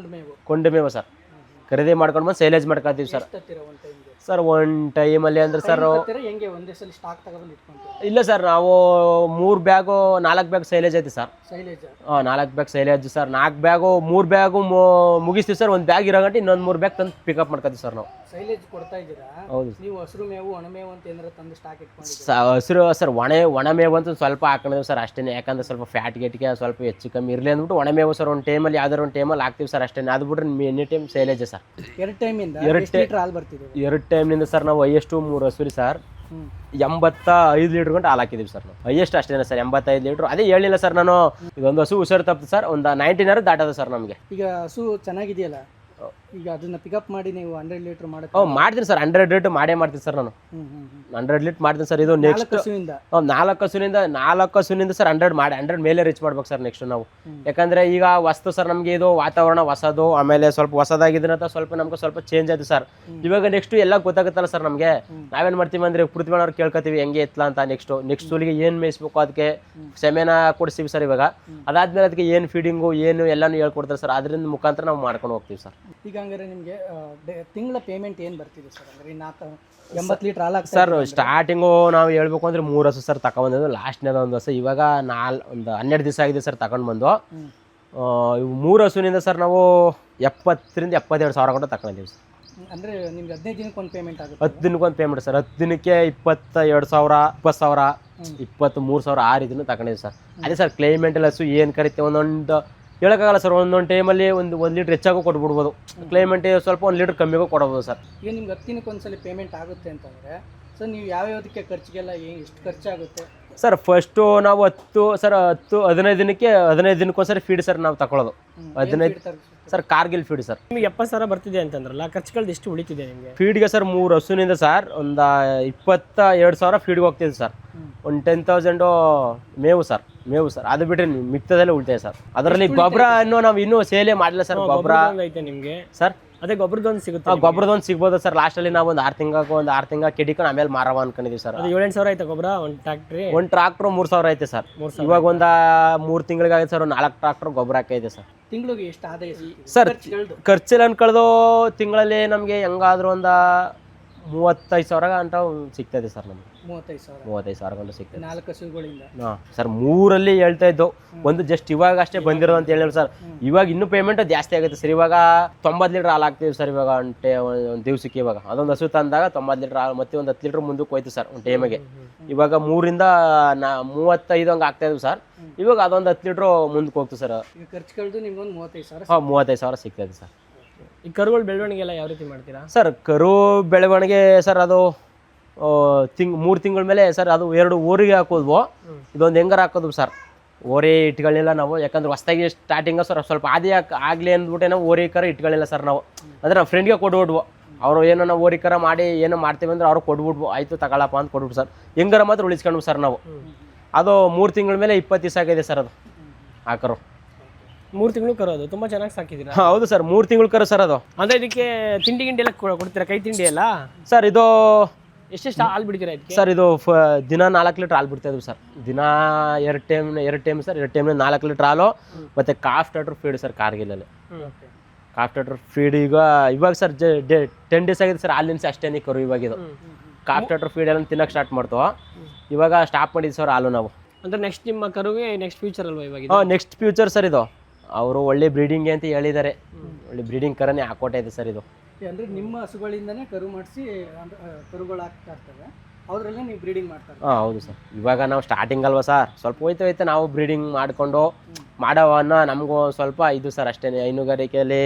ಕೊಂಡು ಮೇವು ಸರ್. ಖರೀದಿ ಮಾಡ್ಕೊಂಡು ಬಂದು ಸೈಲೇಜ್ ಮಾಡ್ಕೊತೀವಿ ಸರ್. ತತ್ತೀರಾ ಒಂದು ಟೈಮ್ಗೆ ಸರ್ ಒನ್ ಟೈಮಲ್ಲಿ ಅಂದ್ರೆ ಸರ್ ಹೆಂಗೆ ಒಂದೇ ಸಲ ಸ್ಟಾಕ್ ತಗೊಂಡು ಇಟ್ಕೊಂತೀರಾ? ಇಲ್ಲ ಸರ್, ನಾವು 4 ಬ್ಯಾಗ್ ಸೈಲೇಜ್ ಐತಿ sir. Silage 4 bag silage sir. 3 bag ಮುಗಿಸ್ತೀವಿ ಸರ್. 1 ಬ್ಯಾಗ್ ಇರೋಗಂಟೆ ಇನ್ನೊಂದು 3 ಬ್ಯಾಗ್ ತಂದು ಪಿಕಪ್ ಮಾಡ್ಕೊತೀವಿ ಸರ್ ನಾವು. ಶೈಲೇಜ್ ಕೊಡ್ತಾ ಇದ್ದೀರಾ? ಹೌದು. ನೀವು ಹಸಿರು ಮೇವು ಒಣಮೇವು ಅಂತ ಏನಾರ ತಂದು ಸ್ಟಾಕ್ ಇಟ್ಕೊಂಡಿದ್ದೀರಾ? ಹಸಿರು ಸರ್, ಒಣಮೇವು ಅಂತೂ ಸ್ವಲ್ಪ ಹಾಕೊಂಡಿವಿ ಸರ್ ಅಷ್ಟೇ. ಯಾಕಂದ್ರೆ ಸ್ವಲ್ಪ ಫ್ಯಾಟ್ ಗೇಟ್ಗೆ ಸ್ವಲ್ಪ ಹೆಚ್ಚು ಕಮ್ಮಿ ಇರಲಿ ಅಂದ್ಬಿಟ್ಟು ಒಣಮೇವು ಸರ್ ಒಂದು ಟೈಮಲ್ಲಿ ಯಾವ್ದಾರು ಒಂದು ಟೈಮಲ್ಲಿ ಹಾಕ್ತೀವಿ ಸರ್ ಅಷ್ಟೇ. ಅದು ಬಿಟ್ರೆ any time silage sir. 2 ಟೈಮಿಂದ 2 litre ಹಾಲು ಬರ್ತಿದೆ? 2 ಟೈಮ್ನಿಂದ ಸರ್ ನಾವು ಹೈಯೆಸ್ಟು 3 ಹಸುರಿ ಸರ್ 85 ಲೀಟರ್ ಗಂಟೆ ಹಾಲು ಹಾಕಿದ್ದೀವಿ ಸರ್ ನಾವು. ಹೈಯೆಸ್ಟ್ ಅಷ್ಟೇನೆ ಸರ್, 85 ಲೀಟ್ರ್. ಅದೇ ಹೇಳಿಲ್ಲ ಸರ್ ನಾನು, ಇದೊಂದು ಹಸು ಹುಷಾರು ತಪ್ಪು ಸರ್. ಒಂದು 19 ದಾಟದ ಸರ್ ನಮಗೆ. ಈಗ ಹಸು ಚೆನ್ನಾಗಿದೆಯಲ್ಲ, ಈಗ ಅದನ್ನ ಪಿಕಪ್ ಮಾಡಿ ನೀವು 100 ಲೀಟರ್ ಮಾಡಿ? ಮಾಡ್ತೀನಿ ಸರ್, 100 ಲೀಟ್ರ್ ಮಾಡೇ ಮಾಡ್ತೀನಿ ಸರ್ ನಾನು. 100 ಲೀಟರ್ ಮಾಡ್ತೀನಿ ಸರ್. ಇದು ನೆಕ್ಸ್ಟ್ 4 ಹಸುವಿನಿಂದ ಸರ್ 100 ಮೇಲೆ ರೀಚ್ ಮಾಡ್ಬೇಕು ಸರ್ ನೆಕ್ಸ್ಟ್ ನಾವು. ಯಾಕಂದ್ರೆ ಈಗ ಹೊಸ್ತು ಸರ್ ನಮಗೆ, ಇದು ವಾತಾವರಣ ಹೊಸದು, ಆಮೇಲೆ ಸ್ವಲ್ಪ ಹೊಸದಾಗಿದ್ರಂತ ಸ್ವಲ್ಪ ನಮ್ಗೆ ಸ್ವಲ್ಪ ಚೇಂಜ್ ಆಯ್ತು ಸರ್. ಇವಾಗ ನೆಕ್ಸ್ಟ್ ಎಲ್ಲ ಗೊತ್ತಾಗುತ್ತಲ್ಲ ಸರ್ ನಮಗೆ. ನಾವೇನ್ ಮಾಡ್ತೀವಿ ಅಂದ್ರೆ ಪೃಥ್ವಿನವ್ರು ಕೇಳ್ಕೊತೀವಿ ಹೆಂಗೆ ಎತ್ತಲ ಅಂತ. ನೆಕ್ಸ್ಟ್ ಸೂಲಿಗೆ ಏನ್ ಮೇಯಿಸ್ಬೇಕು, ಅದಕ್ಕೆ ಸೆಮೆನ ಕೊಡಿಸ್ತೀವಿ ಸರ್. ಇವಾಗ ಅದಾದ್ಮೇಲೆ ಅದಕ್ಕೆ ಏನ್ ಫೀಡಿಂಗು ಏನು ಎಲ್ಲಾನು ಹೇಳ್ಕೊಡ್ತಾರೆ ಸರ್. ಅದರಿಂದ ಮುಖಾಂತರ ನಾವು ಮಾಡ್ಕೊಂಡು ಹೋಗ್ತೀವಿ ಸರ್. ಈಗ ಹಂಗಾರೆ ನಿಮಗೆ ತಿಂಗಳ ಪೇಮೆಂಟ್ ಏನು ಬರ್ತಿದೆ ಸರ್? ಅಂದ್ರೆ 80 ಲೀಟರ್ ಹಾಲು ಸರ್ ಸ್ಟಾರ್ಟಿಂಗು ನಾವು ಹೇಳ್ಬೇಕು ಅಂದ್ರೆ 3 ಹಸು ಸರ್ ತಗೊಂಡ್ಬಂದಿದ್ದು. ಲಾಸ್ಟ್ನೇದ ಒಂದು ಹಸು ಇವಾಗ ಒಂದು 12 ದಿವಸ ಆಗಿದೆ ಸರ್ ತಗೊಂಡು ಬಂದು. 3 ಹಸುವಿನಿಂದ ಸರ್ ನಾವು 70 ರಿಂದ 72 ಸಾವಿರ ಗಂಟೆ ತಗೊಂಡಿದ್ದೀವಿ ಸರ್. ಅಂದ್ರೆ ನಿಮ್ಗೆ 15 ದಿನಕ್ಕೆ ಒಂದು ಪೇಮೆಂಟ್ ಆಗುತ್ತೆ? 10 ದಿನಕ್ಕೆ ಒಂದು ಪೇಮೆಂಟ್ ಸರ್. 10 ದಿನಕ್ಕೆ 22 ಸಾವಿರ, 20 ಸಾವಿರ, 23 ಸಾವಿರ ಆ ರೀತಿನೂ ತಗೊಂಡಿದ್ದೀವಿ ಸರ್. ಅದೇ ಸರ್ ಕ್ಲೈಮೇಟಲ್ಲಿ ಹಸು ಏನು ಕರಿತೆ ಒಂದೊಂದು ಹೇಳೋಕ್ಕಾಗಲ್ಲ ಸರ್. ಒಂದೊಂದು ಟೈಮಲ್ಲಿ ಒಂದು ಲೀಟ್ರ್ ಹೆಚ್ಚಾಗೂ ಕೊಟ್ಬಿಡ್ಬೋದು, ಕ್ಲೈಮೇಟ್ ಸ್ವಲ್ಪ 1 ಲೀಟ್ರ್ ಕಮ್ಮಿಗೂ ಕೊಡ್ಬೋದು ಸರ್. ಈಗ ನಿಮ್ಗೆ 10 ದಿನಕ್ಕೆ ಒಂದ್ಸಲ ಪೇಮೆಂಟ್ ಆಗುತ್ತೆ ಅಂತಂದರೆ ಸರ್ ನೀವು ಯಾವ್ಯಾವುದಕ್ಕೆ ಖರ್ಚಿಗೆಲ್ಲ ಎಷ್ಟು ಖರ್ಚಾಗುತ್ತೆ ಸರ್? ಫಸ್ಟು ನಾವು 15 ದಿನಕ್ಕೊಂದ್ಸರಿ ಫೀಡ್ ಸರ್ ನಾವು ತಗೊಳ್ಳೋದು. 15 ಸರ್ ಕಾರ್ಗಿಲ್ ಫೀಡ್ ಸರ್. ನಿಮಗೆ 70 ಸಾವಿರ ಬರ್ತಿದೆ ಅಂತಂದ್ರಲ್ಲ, ಖರ್ಚುಗಳು ಎಷ್ಟು ಉಳಿತಿದೆ ನಿಮಗೆ? ಫೀಡ್ಗೆ ಸರ್ 3 ಹಸುವಿನಿಂದ ಸರ್ ಒಂದು 22 ಸಾವಿರ ಫೀಡ್ಗೆ ಹೋಗ್ತಿದೆ ಸರ್. ಒಂದು 10,000 ಮೇವು ಸರ್. ಅದು ಬಿಟ್ಟರೆ ಮಿಕ್ತದಲ್ಲೇ ಉಳಿತಾಯ ಸರ್. ಅದರಲ್ಲಿ ಗೊಬ್ಬರ ನಾವು ಇನ್ನೂ ಸೇಲೆ ಮಾಡಿಲ್ಲ ಸರ್. ಗೊಬ್ಬರ ಐತೆ ನಿಮಗೆ ಸರ್? ಅದೇ ಗೊಬ್ಬರದೊಂದು ಸಿಗುತ್ತೆ? ಗೊಬ್ಬರದೊಂದು ಸಿಗ್ಬೋದು ಸರ್. ಲಾಸ್ಟಲ್ಲಿ ನಾವು ಒಂದು 6 ತಿಂಗಳ ಕೆಡಿಕೊಂಡು ಆಮೇಲೆ ಮಾರವ ಅನ್ಕೊಂಡಿದ್ದೀವಿ ಸರ್. ಅದು 7-8 ಸಾವಿರ ಆಯ್ತಾ ಗೊಬ್ಬರ? ಒಂದು ಟ್ರಾಕ್ಟ್ರು 3 ಸಾವಿರ ಐತೆ ಸರ್. ಇವಾಗ ಒಂದು 3 ತಿಂಗಳಿಗಾಗಿದೆ ಸರ್. 4 ಟ್ರಾಕ್ಟರ್ ಗೊಬ್ಬರ ಹಾಕೈತೆ ಸರ್. ತಿಂಗಳಿಗೆ ಎಷ್ಟು ಆದಾಯ ಸರ್? ಖರ್ಚೆಲ್ಲ ಅನ್ಕೊಳ್ಳೋದು ತಿಂಗಳಲ್ಲಿ ನಮಗೆ ಹೆಂಗಾದ್ರೂ ಒಂದು 35 ಸಾವಿರ ಗಂಟ ಸಿಗ್ತದೆ ಸರ್ ನಮಗೆ. 35 ಸಾವಿರ ಗಂಟೆ ಸಿಗ್ತದೆ 4 ಹಸುಗಳಿಂದ. ಹಾಂ ಸರ್. 3 ಹೇಳ್ತಾ ಇದ್ದು, ಒಂದು ಜಸ್ಟ್ ಇವಾಗ ಅಷ್ಟೇ ಬಂದಿರೋದು ಅಂತ ಹೇಳಿದ್ರು ಸರ್. ಇವಾಗ ಇನ್ನೂ ಪೇಮೆಂಟ್ ಜಾಸ್ತಿ ಆಗುತ್ತೆ ಸರ್. ಇವಾಗ 90 ಲೀಟ್ರ್ ಹಾಲು ಹಾಕ್ತೀವಿ ಸರ್ ಇವಾಗ ಒಂದು ದಿವಸಕ್ಕೆ. ಇವಾಗ ಅದೊಂದು ಹಸು ತಂದಾಗ 90 ಲೀಟ್ರ್ ಹಾಲು, ಮತ್ತೆ ಒಂದು 10 ಲೀಟ್ರ್ ಮುಂದಕ್ಕೆ ಹೋಯ್ತು ಸರ್ ಒಂದು ಟೈಮಿಗೆ. ಇವಾಗ 3ರಿಂದ 35 ಹಂಗೆ ಆಗ್ತಾ ಇದ್ವು ಸರ್. ಇವಾಗ ಅದೊಂದು 10 ಲೀಟ್ರ್ ಮುಂದಕ್ಕೆ ಹೋಗ್ತು ಸರ್. ಖರ್ಚುಗಳದ್ದು ನಿಮ್ಗೊಂದು 35 ಸಾವಿರ? ಹಾಂ 35 ಸಾವಿರ ಸಿಗ್ತದೆ ಸರ್. ಈ ಕರುಗಳ ಬೆಳವಣಿಗೆ ಎಲ್ಲ ಯಾವ ರೀತಿ ಮಾಡ್ತೀರಾ ಸರ್? ಕರು ಬೆಳವಣಿಗೆ ಸರ್ ಅದು 3 ತಿಂಗಳ ಮೇಲೆ ಸರ್ ಅದು 2 ಓರಿಗೆ ಹಾಕೋದ್ವು. ಇದೊಂದು ಹೆಂಗಾರ ಹಾಕೋದು ಸರ್. ಓರಿ ಇಟ್ಕೊಳ್ಳಿಲ್ಲ ನಾವು, ಯಾಕಂದ್ರೆ ಹೊಸದಾಗಿ ಸ್ಟಾರ್ಟಿಂಗ ಸರ್ ಸ್ವಲ್ಪ ಆದಿ ಆಗಲಿ ಅಂದ್ಬಿಟ್ಟೆ ನಾವು ಓರಿ ಕರ ಇಟ್ಕೊಳ್ಳಿಲ್ಲ ಸರ್ ನಾವು. ಅಂದರೆ ನಮ್ಮ ಫ್ರೆಂಡ್ಗೆ ಕೊಟ್ಬಿಡ್ವು. ಅವರು ಏನೋ ನಾವು ಓರಿ ಕರ ಮಾಡಿ ಏನೋ ಮಾಡ್ತೀವಿ ಅಂದ್ರೆ ಅವ್ರು ಕೊಟ್ಬಿಡ್ವು. ಆಯಿತು ತಗೊಳಪ್ಪ ಅಂತ ಕೊಟ್ಬಿಟ್ಟು ಸರ್. ಹೆಂಗಾರ ಮಾತ್ರ ಉಳಿಸ್ಕೊಂಡ್ವು ಸರ್ ನಾವು. ಅದು 3 ತಿಂಗಳ ಮೇಲೆ 20 ದಿವಸ ಆಗಿದೆ ಸರ್ ಅದು ಆ ಕರು. 3 ತಿಂಗಳು ಕರೋದು ತುಂಬ ಚೆನ್ನಾಗಿ ಸಾಕಿದ್ದೀರಾ? ಹೌದು ಸರ್, 3 ತಿಂಗಳು ಕರು ಸರ್ ಅದು. ಅಂದರೆ ಇದಕ್ಕೆ ತಿಂಡಿ ಎಲ್ಲ ಕೊಡ್ತೀರಾ? ಕೈ ತಿಂಡಿ ಎಲ್ಲ ಸರ್? ಇದು ಎಷ್ಟೆಷ್ಟು ಹಾಲು ಬಿಡ್ತೀರಾ ಇದಕ್ಕೆ ಸರ್? ಇದು ದಿನ 4 ಲೀಟ್ರ್ ಹಾಲು ಬಿಡ್ತಾ ಇದ್ವಿ ಸರ್. ದಿನ 2 ಟೈಮ್ ಸರ್. 2 ಟೈಮ್ 4 ಲೀಟ್ರ್ ಹಾಲು. ಮತ್ತು ಕಾಫ್ ಟಾಟರ್ ಫೀಡ್ ಸರ್ ಕಾರ್ಗಿಲಲ್ಲಿ. ಕಾಫ್ ಟಾಟರ್ ಫೀಡ್ ಇವಾಗ ಸರ್ 10 ಡೇಸ್ ಆಗಿದೆ ಸರ್. ಹಾಲಿನ ಅಷ್ಟೇ ಕರು ಇವಾಗ ಇದು. ಕಾಫ್ ಟಾಟರ್ ಫೀಡ್ ಎಲ್ಲ ತಿನ್ನಕ್ಕೆ ಸ್ಟಾರ್ಟ್ ಮಾಡ್ತೋ. ಇವಾಗ ಸ್ಟಾಪ್ ಮಾಡಿದ್ವಿ ಸರ್ ಹಾಲು ನಾವು. ಅಂದರೆ ನೆಕ್ಸ್ಟ್ ನಿಮ್ಮ ಕರುಗೆ ನೆಕ್ಸ್ಟ್ ಫ್ಯೂಚರ್ ಅಲ್ವಾ ಇವಾಗ? ನೆಕ್ಸ್ಟ್ ಫ್ಯೂಚರ್ ಸರ್ ಇದು. ಅವರು ಒಳ್ಳೆ ಬ್ರೀಡಿಂಗ್ ಅಂತ ಹೇಳಿದ್ದಾರೆ. ಒಳ್ಳೆ ಬ್ರೀಡಿಂಗ್ ಕರನೇ ಹಾಕೋಟೆ ಇದೆ ಸರ್ ಇದು. ಅಂದರೆ ನಿಮ್ಮ ಹಸುಗಳಿಂದನೇ ಕರು ಮಾಡಿಸಿ ಕರುಗಳು ಆಗ್ತಾ ಇರ್ತವೆ, ಅವರಲ್ಲೇ ನೀವು ಬ್ರೀಡಿಂಗ್ ಮಾಡ್ತಾರೆ? ಹಾಂ ಹೌದು ಸರ್. ಇವಾಗ ನಾವು ಸ್ಟಾರ್ಟಿಂಗ್ ಅಲ್ವಾ ಸರ್, ಸ್ವಲ್ಪ ಹೋಯ್ತು ನಾವು ಬ್ರೀಡಿಂಗ್ ಮಾಡಿಕೊಂಡು ಮಾಡೋವನ್ನ ನಮಗೂ ಸ್ವಲ್ಪ ಇದು ಸರ್ ಅಷ್ಟೇ. ಹೈನುಗಾರಿಕೆಯಲ್ಲಿ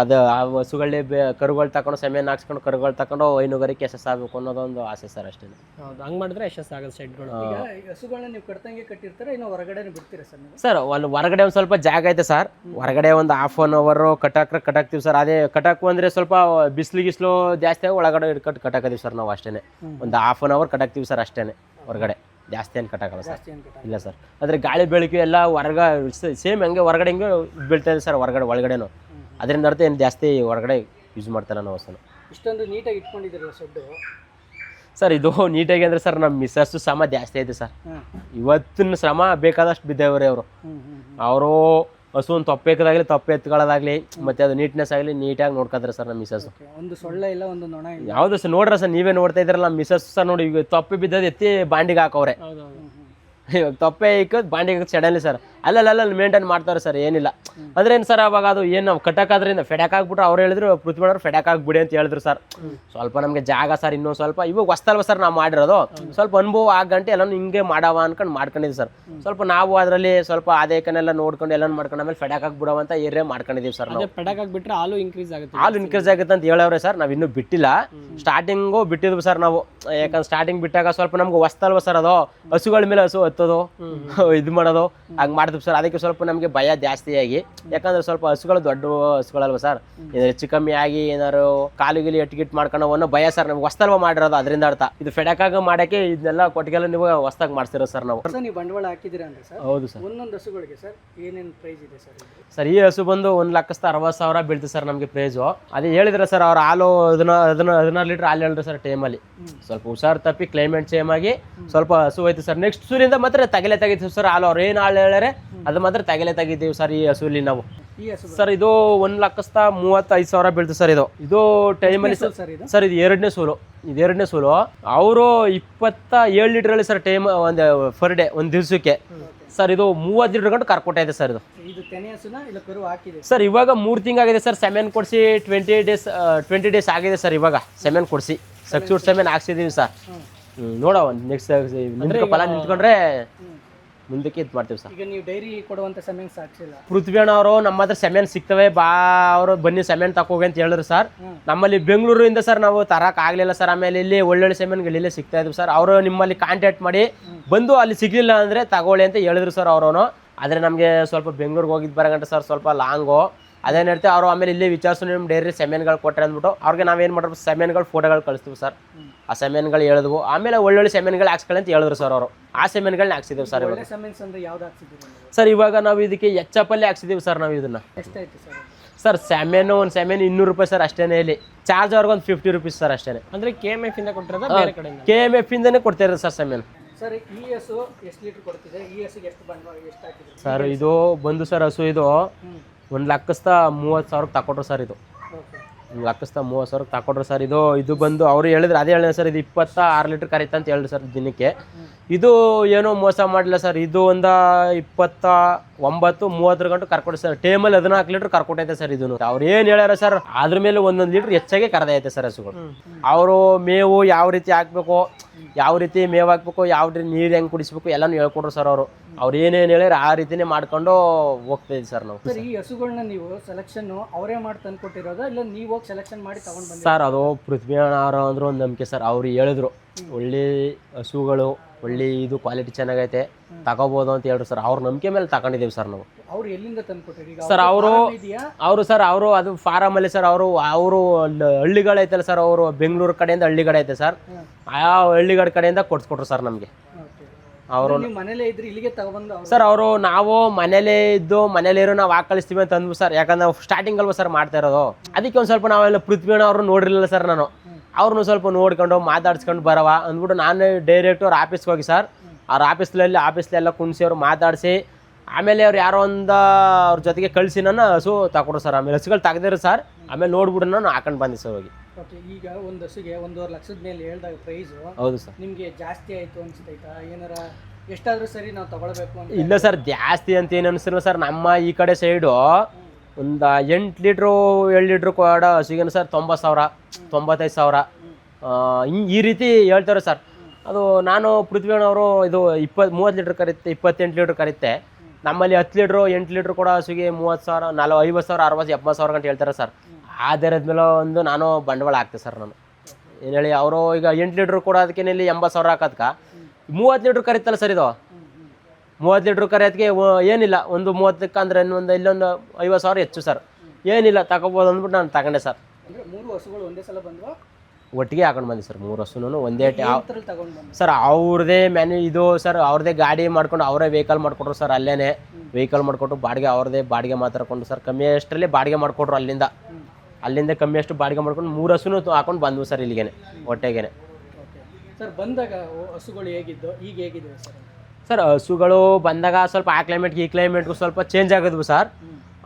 ಅದು ಆ ಹಸುಗಳೇ ಕರುಗಳು ತಗೊಂಡು ಸೆಮೆನ್ ಹಾಕ್ಸ್ಕೊಂಡು ಕರುಗಳು ತಗೊಂಡು ಹೈನುಗಾರಿಕೆ ಯಶಸ್ಸಾಗಬೇಕು ಅನ್ನೋದೊಂದು ಆಸೆ ಸರ್ ಅಷ್ಟೇ. ಹೌದು, ಹಂಗೆ ಮಾಡಿದ್ರೆ ಯಶಸ್ಸಾಗುತ್ತೆ ಶೆಡ್ಗಳು. ಈಗ ಹಸುಗಳನ್ನ ನೀವು ಕಟ್ತಂಗೆ ಕಟ್ಟಿರ್ತಾರೆ, ಇನ್ನು ಹೊರಗಡೆ ಬಿಡ್ತೀರಾ ಸರ್ ನೀವು? ಸರ್ ಒಂದು ಹೊರಗಡೆ ಒಂದು ಸ್ವಲ್ಪ ಜಾಗ ಐತೆ ಸರ್. ಹೊರಗಡೆ ಒಂದು 1/2 hour ಕಟ್ಟಾಕ್ತೀವಿ ಸರ್. ಅದೇ ಕಟ್ಟಾಕು ಅಂದರೆ ಸ್ವಲ್ಪ ಬಿಸಿಲು ಜಾಸ್ತಿ ಆಗಿ ಒಳಗಡೆ ಇಟ್ಕೊಂಡು ಕಟ್ಟಾಕತೀವಿ ಸರ್ ನಾವು ಅಷ್ಟೇ. ಒಂದು 1/2 hour ಕಟ್ಟಾಕ್ತೀವಿ ಸರ್ ಅಷ್ಟೇ. ಹೊರಗಡೆ ಜಾಸ್ತಿ ಏನು ಕಟ್ಟಾಕಲ್ಲ ಸರ್. ಇಲ್ಲ ಸರ್. ಆದರೆ ಗಾಳಿ ಬೆಳಕು ಎಲ್ಲ ಸೇಮ್ ಹಂಗೆ ಹೊರಗಡೆ ಹಿಂಗೆ ಬೀಳ್ತಾ ಇದೆ ಸರ್ ಒಳಗಡೆನೂ. ಅದರಿಂದ ಅರ್ಥ ಏನು ಜಾಸ್ತಿ ಹೊರಗಡೆ ಯೂಸ್ ಮಾಡ್ತಾಯಿಲ್ಲ ನಾವು ಹಸುನ. ಇಷ್ಟೊಂದು ನೀಟಾಗಿ ಇಟ್ಕೊಂಡಿದ್ದೀರಲ್ಲ ಶೆಡ್ಡು ಸರ್? ಇದು ನೀಟಾಗಿ ಅಂದರೆ ಸರ್ ನಮ್ಮ ಮಿಸ್ಸಸ್ಸು ಶ್ರಮ ಜಾಸ್ತಿ ಐತೆ ಸರ್. ಇವತ್ತಿನ ಶ್ರಮ ಬೇಕಾದಷ್ಟು ಬಿದ್ದೇವ್ರಿ ಅವರು ಹಸು ಒಂದು ತೊಪ್ಪೆ ಎತ್ಕೊಳ್ಳೋದಾಗ್ಲಿ ಮತ್ತೆ ಅದು ನೀಟ್ನೆಸ್ ಆಗಲಿ ನೀಟಾಗಿ ನೋಡ್ಕೊತಾರೆ ಸರ್ ನಮ್ಮ ಮಿಸಸ್. ಒಂದು ಸೊಳ್ಳೆ ಇಲ್ಲ, ಒಂದು ನೊಣ ಇಲ್ಲ. ಯಾವ್ದು ಸರ್ ನೋಡ್ರ ಸರ್, ನೀವೇ ನೋಡ್ತಾ ಇದ್ರಲ್ಲ ನಮ್ಮ ಮಿಸಸ್ ಸರ್, ನೋಡಿ ಈಗ ತೊಪ್ಪೆ ಬಿದ್ದದ್ದು ಎತ್ತಿ ಬಾಂಡಿಗೆ ಹಾಕವ್ರೆ. ಇವಾಗ ತೊಪ್ಪೆ ಇಕ್ಕೋದು ಬಾಂಡಿಗೆ ಸಡನ್ಲಿ ಸರ್ ಅಲ್ಲಲ್ಲಿ ಮೇಂಟೈನ್ ಮಾಡ್ತಾರೆ ಸರ್. ಏನಿಲ್ಲ ಅಂದ್ರೆ ಏನು ಸರ್, ಅವಾಗ ಅದು ಏನು ನಾವು ಕಟ್ಟಕ್ಕಾದ್ರಿಂದ ಫೆಡಕ್ ಆಗ್ಬಿಟ್ರು ಅವ್ರು ಹೇಳಿದ್ರು ಪೃಥ್ವಿ ಮಾಡೋರು ಫೆಡಕ್ ಆಗ್ಬಿಡಿ ಅಂತ ಹೇಳಿದ್ರು ಸರ್. ಸ್ವಲ್ಪ ನಮಗೆ ಜಾಗ ಸರ್ ಇನ್ನೂ ಸ್ವಲ್ಪ ಇವಾಗ ಹೊಸ್ತಲ್ವ ಸರ್ ನಾವು ಮಾಡಿರೋದು, ಸ್ವಲ್ಪ ಅನುಭವ ಆಗಂಟೆ ಎಲ್ಲನೂ ಹಿಂಗೆ ಮಾಡವ ಅನ್ಕೊಂಡು ಮಾಡ್ಕೊಂಡಿದ್ದೀವಿ ಸರ್. ಸ್ವಲ್ಪ ನಾವು ಅದರಲ್ಲಿ ಸ್ವಲ್ಪ ಆದೇಕನೆಲ್ಲ ನೋಡ್ಕೊಂಡು ಎಲ್ಲ ಮಾಡ್ಕೊಂಡು ಆಮೇಲೆ ಫೆಡಕ್ ಆಗ್ಬಿಡವ ಅಂತ ಏರಿಯಾ ಮಾಡ್ಕೊಂಡಿದ್ದೀವಿ ಸರ್. ನಾವು ಪೆಡಕ್ ಆಗಿಬಿಟ್ರೆ ಹಾಲು ಇನ್ಕ್ರೀಸ್ ಆಗುತ್ತೆ. ಹಾಲು ಇನ್ಕ್ರೀಸ್ ಆಗುತ್ತೆ ಅಂತ ಹೇಳವ್ರೆ ಸರ್. ನಾವು ಇನ್ನೂ ಬಿಟ್ಟಿಲ್ಲ, ಸ್ಟಾರ್ಟಿಂಗು ಬಿಟ್ಟಿದ್ವಿ ಸರ್ ನಾವು. ಯಾಕಂದ್ರೆ ಸ್ಟಾರ್ಟಿಂಗ್ ಬಿಟ್ಟಾಗ ಸ್ವಲ್ಪ ನಮ್ಗೆ ಹೊಸ್ತಲ್ವ ಸರ್, ಅದು ಹಸುಗಳ ಮೇಲೆ ಹಸು ಹತ್ತೋದು ಇದು ಮಾಡೋದು ಹಂಗೆ ಮಾಡ್ತೀವಿ ಸರ್. ಅದಕ್ಕೆ ಸ್ವಲ್ಪ ನಮಗೆ ಭಯ ಜಾಸ್ತಿ ಆಗಿ, ಯಾಕಂದ್ರೆ ಸ್ವಲ್ಪ ಹಸುಗಳು ದೊಡ್ಡ ಹಸುಗಳಲ್ವ ಸರ್, ಹೆಚ್ಚು ಕಮ್ಮಿ ಆಗಿ ಏನಾರು ಕಾಲುಗಿಲಿ ಎಟ್ಗಿಟ್ ಮಾಡ್ಕೊಂಡು ಅನ್ನೋ ಭಯ ಸರ್. ನಮ್ಗೆ ಹೊಸ್ತಲ್ವ ಮಾಡಿರೋದು ಅದರಿಂದ ಅರ್ಥ. ಇದು ಫೆಡಕಾಗ ಮಾಡಕ್ಕೆ ಇದನ್ನೆಲ್ಲ ಕೊಟ್ಟಿಗೆಲ್ಲ ನೀವು ಹೊಸ್ದಾಗಿ ಮಾಡ್ತಿರೋ ಸರ್ ನಾವು. ನೀವು ಬಂಡವಾಳ ಹಾಕಿದ್ದೀರಾ ಅಂದ್ರೆ ಸರ್? ಹೌದು ಸರ್. ಒಂದೊಂದು ಹಸುಗಳಿಗೆ ಸರ್ ಏನೇನು ಪ್ರೈಸ್ ಇದೆ ಸರ್? ಸರ್ ಈ ಹಸು ಬಂದು 1,60,000 ಬೀಳ್ತು ಸರ್ ನಮಗೆ ಪ್ರೈಸು. ಅದೇ ಹೇಳಿದ್ರೆ ಸರ್ ಅವ್ರ ಹಾಲು 16 ಲೀಟರ್ ಹಾಲು ಹೇಳಿದ್ರು ಸರ್ ಟೈಮಲ್ಲಿ. ಸ್ವಲ್ಪ ಹುಷಾರು ತಪ್ಪಿ ಕ್ಲೈಮೇಟ್ ಚೇಂಜ್ ಆಗಿ ಸ್ವಲ್ಪ ಹಸು ಹೋಯ್ತು ಸರ್. ನೆಕ್ಸ್ಟ್ ಸೂರಿಂದ ಮಾತ್ರ ತೆಗಿತೀವಿ ಸರ್ ಹಾಲು. ಅವ್ರು ಏನು ಹಾಲು ಹೇಳ್ಯಾರೆ ಅದು ಮಾತ್ರ ತೆಗಿತೀವಿ ಸರ್ ಈ ಹಸುಲಿ ನಾವು. ಸರ್ ಇದು 1,35,000 ಬೀಳ್ತು ಸರ್. ಇದು ಟೈಮಲ್ಲಿ ಸರ್ ಇದು ಎರಡನೇ ಸೂಲು. ಅವರು 27 ಲೀಟರ್ ಅಲ್ಲಿ ಸರ್ ಟೈಮ್ ಒಂದು ಪರ್ ಡೇ ಒಂದು ದಿವಸಕ್ಕೆ ಸರ್. ಇದು 30 ಲೀಟರ್ ಗಂಟು ಕರ್ಕೊಟ್ಟ ಇದೆ ಸರ್. ಸರ್ ಇವಾಗ 3 ತಿಂಗಾಗಿದೆ ಸರ್. ಸೆಮೆನ್ ಕೊಡಿಸಿ 20 ಡೇಸ್ ಆಗಿದೆ ಸರ್. ಇವಾಗ ಸೆಮೆನ್ ಕೊಡಿಸಿ ಸಬ್ಸ್ಟಿಟ್ಯೂಟ್ ಸೆಮೆನ್ ಹಾಕ್ಸಿದೀವಿ ಸರ್. ನೋಡೋ ನೆಕ್ಸ್ಟ್ ಫಲ ನಿಂತ್ಕೊಂಡ್ರೆ ಮುಂದಕ್ಕೆ ಇದು ಮಾಡ್ತೀವಿ ಸರ್. ಈಗ ನೀವು ಡೈರಿ ಕೊಡುವಂತ ಸೆಮೆನ್ ಸಾಕ್ಷಿಲ್ಲ. ಪೃಥ್ವಿ ಅಣ್ಣ ಅವರು ನಮ್ಮ ಹತ್ರ ಸೆಮೆನ್ ಸಿಗ್ತವೆ ಬಾ, ಅವರು ಬನ್ನಿ ಸೆಮೆನ್ ತಕೋಗಿ ಅಂತ ಹೇಳಿದ್ರು ಸರ್. ನಮ್ಮಲ್ಲಿ ಬೆಂಗಳೂರಿಂದ ಸರ್ ನಾವು ತರಕ್ ಆಗ್ಲಿಲ್ಲ ಸರ್. ಆಮೇಲೆ ಇಲ್ಲಿ ಒಳ್ಳೊಳ್ಳೆ ಸೆಮೆನ್ಗಳು ಇಲ್ಲೇ ಸಿಗ್ತಾ ಇದ್ವು ಸರ್. ಅವರು ನಿಮ್ಮಲ್ಲಿ ಕಾಂಟ್ಯಾಕ್ಟ್ ಮಾಡಿ ಬಂದು ಅಲ್ಲಿ ಸಿಗ್ಲಿಲ್ಲ ಅಂದ್ರೆ ತಗೊಳ್ಳಿ ಅಂತ ಹೇಳಿದ್ರು ಸರ್ ಅವರು. ಆದರೆ ನಮಗೆ ಸ್ವಲ್ಪ ಬೆಂಗಳೂರಿಗೆ ಹೋಗಿದ್ದು ಬರಗಂಟ ಸರ್ ಸ್ವಲ್ಪ ಲಾಂಗು. ಅದೇನು ಹೇಳ್ತೀವಿ ಅವರು ಆಮೇಲೆ ಇಲ್ಲೇ ವಿಚಾರಿಸು ನಿಮ್ಮ ಡೈರಿ ಸೆಮೆನ್ಗಳು ಕೊಟ್ಟರೆ ಅಂದ್ಬಿಟ್ಟು ಅವ್ರಿಗೆ ನಾವೇನು ಮಾಡ್ಬೇಕು ಸೆಮೆನ್ಗಳು ಫೋಟೋಗಳು ಕಳಿಸ್ತೀವಿ ಸರ್. ಆ ಸೆಮೆನ್ಗಳು ಹೇಳಿದ್ವು. ಆಮೇಲೆ ಒಳ್ಳೊಳ್ಳೆ ಸೆಮೆನ್ಗಳು ಹಾಕ್ಸ್ಕೊಳ್ಳಿ ಅಂತ ಹೇಳಿದ್ರು ಸರ್ ಅವರು. ಆ ಸೆಮೆನ್ಗಳನ್ನ ಹಾಕ್ಸಿದ್ದೀವಿ ಸರ್. ಇವಾಗ ಸರ್ ಇವಾಗ ನಾವು ಇದಕ್ಕೆ ಎಚ್ಚಪ್ಪಲ್ಲಿ ಹಾಕ್ಸಿದ್ದೀವಿ ಸರ್. ನಾವು ಇದನ್ನ ಸರ್ ಸೆಮೆನ್ ಒಂದು ಸೆಮೆನ್ 200 ರೂಪಾಯಿ ಸರ್ ಅಷ್ಟೇನೆ. ಇಲ್ಲಿ ಚಾರ್ಜ್ ಅವ್ರಿಗೆ ಒಂದು 50 ರೂಪೀಸ್ ಸರ್ ಅಷ್ಟೇ. ಅಂದ್ರೆ KMF ಇಂದ ಕೊಟ್ಟಿರೋದು ಬೇರೆ ಕಡೆಯಿಂದ? KMF ಇಂದನೇ ಕೊಡ್ತಾ ಇರೋದು ಸರ್ ಸೆಮೆನ್. ಸರ್ ಈ ಹಸು ಎಷ್ಟು ಲೀಟರ್ ಕೊಡ್ತಿದೆ? ಈ ಹಸುಗೆ ಎಷ್ಟು ಬಂಡವಾಳ ಎಷ್ಟು ಹಾಕಿದ್ರು ಸರ್? ಇದು ಬಂದು ಸರ್ ಹಸು ಇದು 1,30,000 ತಕೊಟ್ರು ಸರ್. ಇದು 1,30,000 ತಕೊಟ್ರು ಸರ್. ಇದು ಬಂದು ಅವರು ಹೇಳಿದ್ರು ಅದೇ ಹೇಳಿದ್ರು ಸರ್. ಇದು 26 ಲೀಟರ್ ಕರೀತ ಅಂತ ಹೇಳಿದ್ರು ಸರ್ ದಿನಕ್ಕೆ. ಇದು ಏನೋ ಮೋಸ ಮಾಡಲಿಲ್ಲ ಸರ್. ಇದು ಒಂದು 29-30 ಗಂಟೆ ಕರ್ಕೊಡಿ ಸರ್. ಟೈಮಲ್ಲಿ 14 ಲೀಟರ್ ಕರ್ಕೊಟ್ಟೈತೆ ಸರ್. ಇದು ಅವ್ರು ಏನು ಹೇಳ್ಯಾರ ಸರ್ ಅದ್ರ ಮೇಲೆ 1 ಲೀಟರ್ ಹೆಚ್ಚಾಗಿ ಕರೆದೈತೆ ಸರ್ ಹಸುಗಳು. ಅವರು ಮೇವು ಯಾವ ರೀತಿ ಹಾಕ್ಬೇಕು, ಯಾವ ರೀತಿ ಮೇವು ಹಾಕ್ಬೇಕು, ಯಾವ ರೀತಿ ನೀರು ಹೆಂಗೆ ಕುಡಿಸ್ಬೇಕು ಎಲ್ಲನೂ ಹೇಳ್ಕೊಡ್ರು ಸರ್ ಅವರು. ಅವ್ರು ಏನೇನು ಹೇಳ್ಯಾರ ಆ ರೀತಿನೇ ಮಾಡ್ಕೊಂಡು ಹೋಗ್ತಾಯಿದ್ವಿ ಸರ್ ನಾವು. ಸರ್ ಈ ಹಸುಗಳನ್ನ ನೀವು ಸೆಲೆಕ್ಷನ್ ಅವರೇ ಮಾಡಿ ತಂದ್ಕೊಟ್ಟಿರೋದ ಇಲ್ಲ ನೀವು ಹೋಗಿ ಸೆಲೆಕ್ಷನ್ ಮಾಡಿ ತಗೊಂಡು ಬಂದ? ಸರ್ ಅದು ಪೃಥ್ವಿ ಅಣ್ಣ ಅಂದ್ರೆ ಒಂದು ನಂಬಿಕೆ ಸರ್. ಅವ್ರು ಹೇಳಿದ್ರು ಒಳ್ಳೆ ಹಸುಗಳು ಒಳ್ಳೆ ಇದು ಕ್ವಾಲಿಟಿ ಚೆನ್ನಾಗೈತೆ ತಗೋಬೋದು ಅಂತ ಹೇಳಿದ್ರು ಸರ್. ಅವ್ರ ನಂಬಿಕೆ ಮೇಲೆ ತಗೊಂಡಿದ್ದೀವಿ ಸರ್ ನಾವು. ಅವ್ರು ಎಲ್ಲಿಂದ ತಂದ್ಕೊಟ್ಟಿರಿ ಸರ್? ಅವರು ಅದು ಫಾರಮ್ ಅಲ್ಲಿ ಸರ್. ಅವರು ಹಳ್ಳಿಗಳೈತಲ್ಲ ಸರ್, ಅವರು ಬೆಂಗಳೂರು ಕಡೆಯಿಂದ ಹಳ್ಳಿಗಳೈತೆ ಸರ್. ಆ ಹಳ್ಳಿಗಳ ಕಡೆಯಿಂದ ಕೊಡ್ಸ್ಕೊಟ್ರು ಸರ್ ನಮಗೆ. ಅವರು ಮನೇಲೇ ಇದ್ರೆ ಇಲ್ಲಿಗೆ ತಗೊಂಡು ಸರ್ ಅವರು ನಾವು ಮನೇಲೇ ಇದ್ದು ಮನೇಲಿರೋ ನಾವು ಕಳಿಸ್ತೀವಿ ಅಂತ ಅಂದ್ವಿ ಸರ್. ಯಾಕಂದ್ರೆ ನಾವು ಸ್ಟಾರ್ಟಿಂಗ್ ಅಲ್ವಾ ಸರ್ ಮಾಡ್ತಾ ಇರೋದು. ಅದಕ್ಕೆ ಒಂದು ಸ್ವಲ್ಪ ನಾವೆಲ್ಲ ಪೃಥ್ವಿ ಅವ್ರು ನೋಡಿರಲಿಲ್ಲ ಸರ್. ನಾನು ಅವ್ರನ್ನೂ ಸ್ವಲ್ಪ ನೋಡ್ಕೊಂಡು ಮಾತಾಡ್ಸ್ಕೊಂಡು ಬರವ ಅಂದ್ಬಿಟ್ಟು ನಾನು ಡೈರೆಕ್ಟ್ ಅವ್ರ ಆಫೀಸ್ಗೆ ಹೋಗಿ ಸರ್. ಅವ್ರ ಆಫೀಸ್ಲೆಲ್ಲ ಕುಣಿಸಿ ಅವ್ರು ಮಾತಾಡಿಸಿ ಆಮೇಲೆ ಅವ್ರು ಯಾರೋ ಅವ್ರ ಜೊತೆಗೆ ಕಳಿಸಿ ನನ್ನ ಹಸು ತಗೊಡ್ರು ಸರ್. ಆಮೇಲೆ ಹಸುಗಳು ತೆಗ್ದಿರು ಸರ್. ಆಮೇಲೆ ನೋಡ್ಬಿಟ್ಟು ನಾನು ಹಾಕೊಂಡು ಬಂದೆ ಸರ್ ಹೋಗಿ. ಈಗ ಒಂದು ಹಸುಗೆ 1.5 ಲಕ್ಷದ ಮೇಲೆ ಹೇಳ್ದಾಗ ಪ್ರೈಸ್ ಹೌದು ಸರ್. ನಿಮಗೆ ಜಾಸ್ತಿ ಆಯಿತು ಅನ್ಸುತ್ತೈತಾ? ಏನಾರ ಎಷ್ಟಾದರೂ ಸರಿ ನಾವು ತಗೊಳ್ಬೇಕು ಅಂತ? ಇಲ್ಲ ಸರ್ ಜಾಸ್ತಿ ಅಂತ ಏನು ಅನಿಸಿಲ್ಲ ಸರ್. ನಮ್ಮ ಈ ಕಡೆ ಸೈಡು ಒಂದು 8 ಲೀಟ್ರು 7 ಲೀಟ್ರು ಕೊಡೋ ಹಸುಗೇನು ಸರ್ 90,000 95,000 ಈ ರೀತಿ ಹೇಳ್ತಾರೆ ಸರ್. ಅದು ನಾನು ಪೃಥ್ವಿಯಣ್ಣವರು ಇದು 30 ಲೀಟ್ರ್ ಕರೀತೆ 28 ಲೀಟ್ರ್ ಕರೀತೆ. ನಮ್ಮಲ್ಲಿ 10 ಲೀಟ್ರು 8 ಲೀಟ್ರ್ ಕೊಡೋ ಹಸುಗೆ 30,000 50,000 60,000 70,000 ಗಂಟೆ ಹೇಳ್ತಾರೆ ಸರ್. ಆ ದರದ ಮೇಲೆ ನಾನು ಬಂಡವಾಳ ಹಾಕ್ತೆ ಸರ್. ನಾನು ಏನು ಹೇಳಿ ಅವರು ಈಗ 8 ಲೀಟ್ರ್ ಕೊಡೋದಕ್ಕೆ ಇಲ್ಲಿ 80,000 ಹಾಕೋದಕ್ಕೆ 30 ಲೀಟ್ರ್ ಕರೀತಲ್ಲ ಸರ್. ಇದು 30 ಲೀಟ್ರ್ ಕರೆಯೋದಕ್ಕೆ ಏನಿಲ್ಲ ಒಂದು 30ಕ್ಕೆ ಅಂದರೆ ಇಲ್ಲೊಂದು 50,000 ಹೆಚ್ಚು ಸರ್. ಏನಿಲ್ಲ ತಗೋಬೋದು ಅಂದ್ಬಿಟ್ಟು ನಾನು ತಗೊಂಡೆ ಸರ್. 3 ಹಸುಗಳು ಒಂದೇ ಸಲ ಬಂದ್ವಾ? ಒಟ್ಟಿಗೆ ಹಾಕೊಂಡು ಬಂದೆ ಸರ್. 3 ಹಸುನು ಒಂದೇ ಸರ್. ಅವ್ರದ್ದೇ ಇದು ಸರ್ ಅವ್ರದ್ದೇ ಗಾಡಿ ಮಾಡ್ಕೊಂಡು ಅವರೇ ವೆಹಿಕಲ್ ಮಾಡಿಕೊಟ್ರು ಸರ್. ಅಲ್ಲೇ ವೆಹಿಕಲ್ ಮಾಡಿಕೊಟ್ಟು ಅವ್ರದ್ದೇ ಬಾಡಿಗೆ ಮಾತಾಡ್ಕೊಂಡು ಸರ್. ಕಮ್ಮಿ ಅಷ್ಟರಲ್ಲಿ ಬಾಡಿಗೆ ಮಾಡಿಕೊಟ್ರು. ಅಲ್ಲಿಂದ ಕಮ್ಮಿ ಅಷ್ಟು ಬಾಡಿಗೆ ಮಾಡ್ಕೊಂಡು 3 ಹಸುನು ಹಾಕೊಂಡು ಬಂದ್ವು ಸರ್ ಇಲ್ಲಿಗೆ ಹೊಟ್ಟೆಗೆ. ಸರ್ ಬಂದಾಗ ಹಸುಗಳು ಹೇಗಿದ್ದು ಈಗ ಹೇಗಿದೆ ಸರ್? ಸರ್ ಹಸುಗಳು ಬಂದಾಗ ಸ್ವಲ್ಪ ಆ ಕ್ಲೈಮೇಟ್ಗೆ ಈ ಕ್ಲೈಮೇಟ್ಗೂ ಸ್ವಲ್ಪ ಚೇಂಜ್ ಆಗೋದು ಸರ್.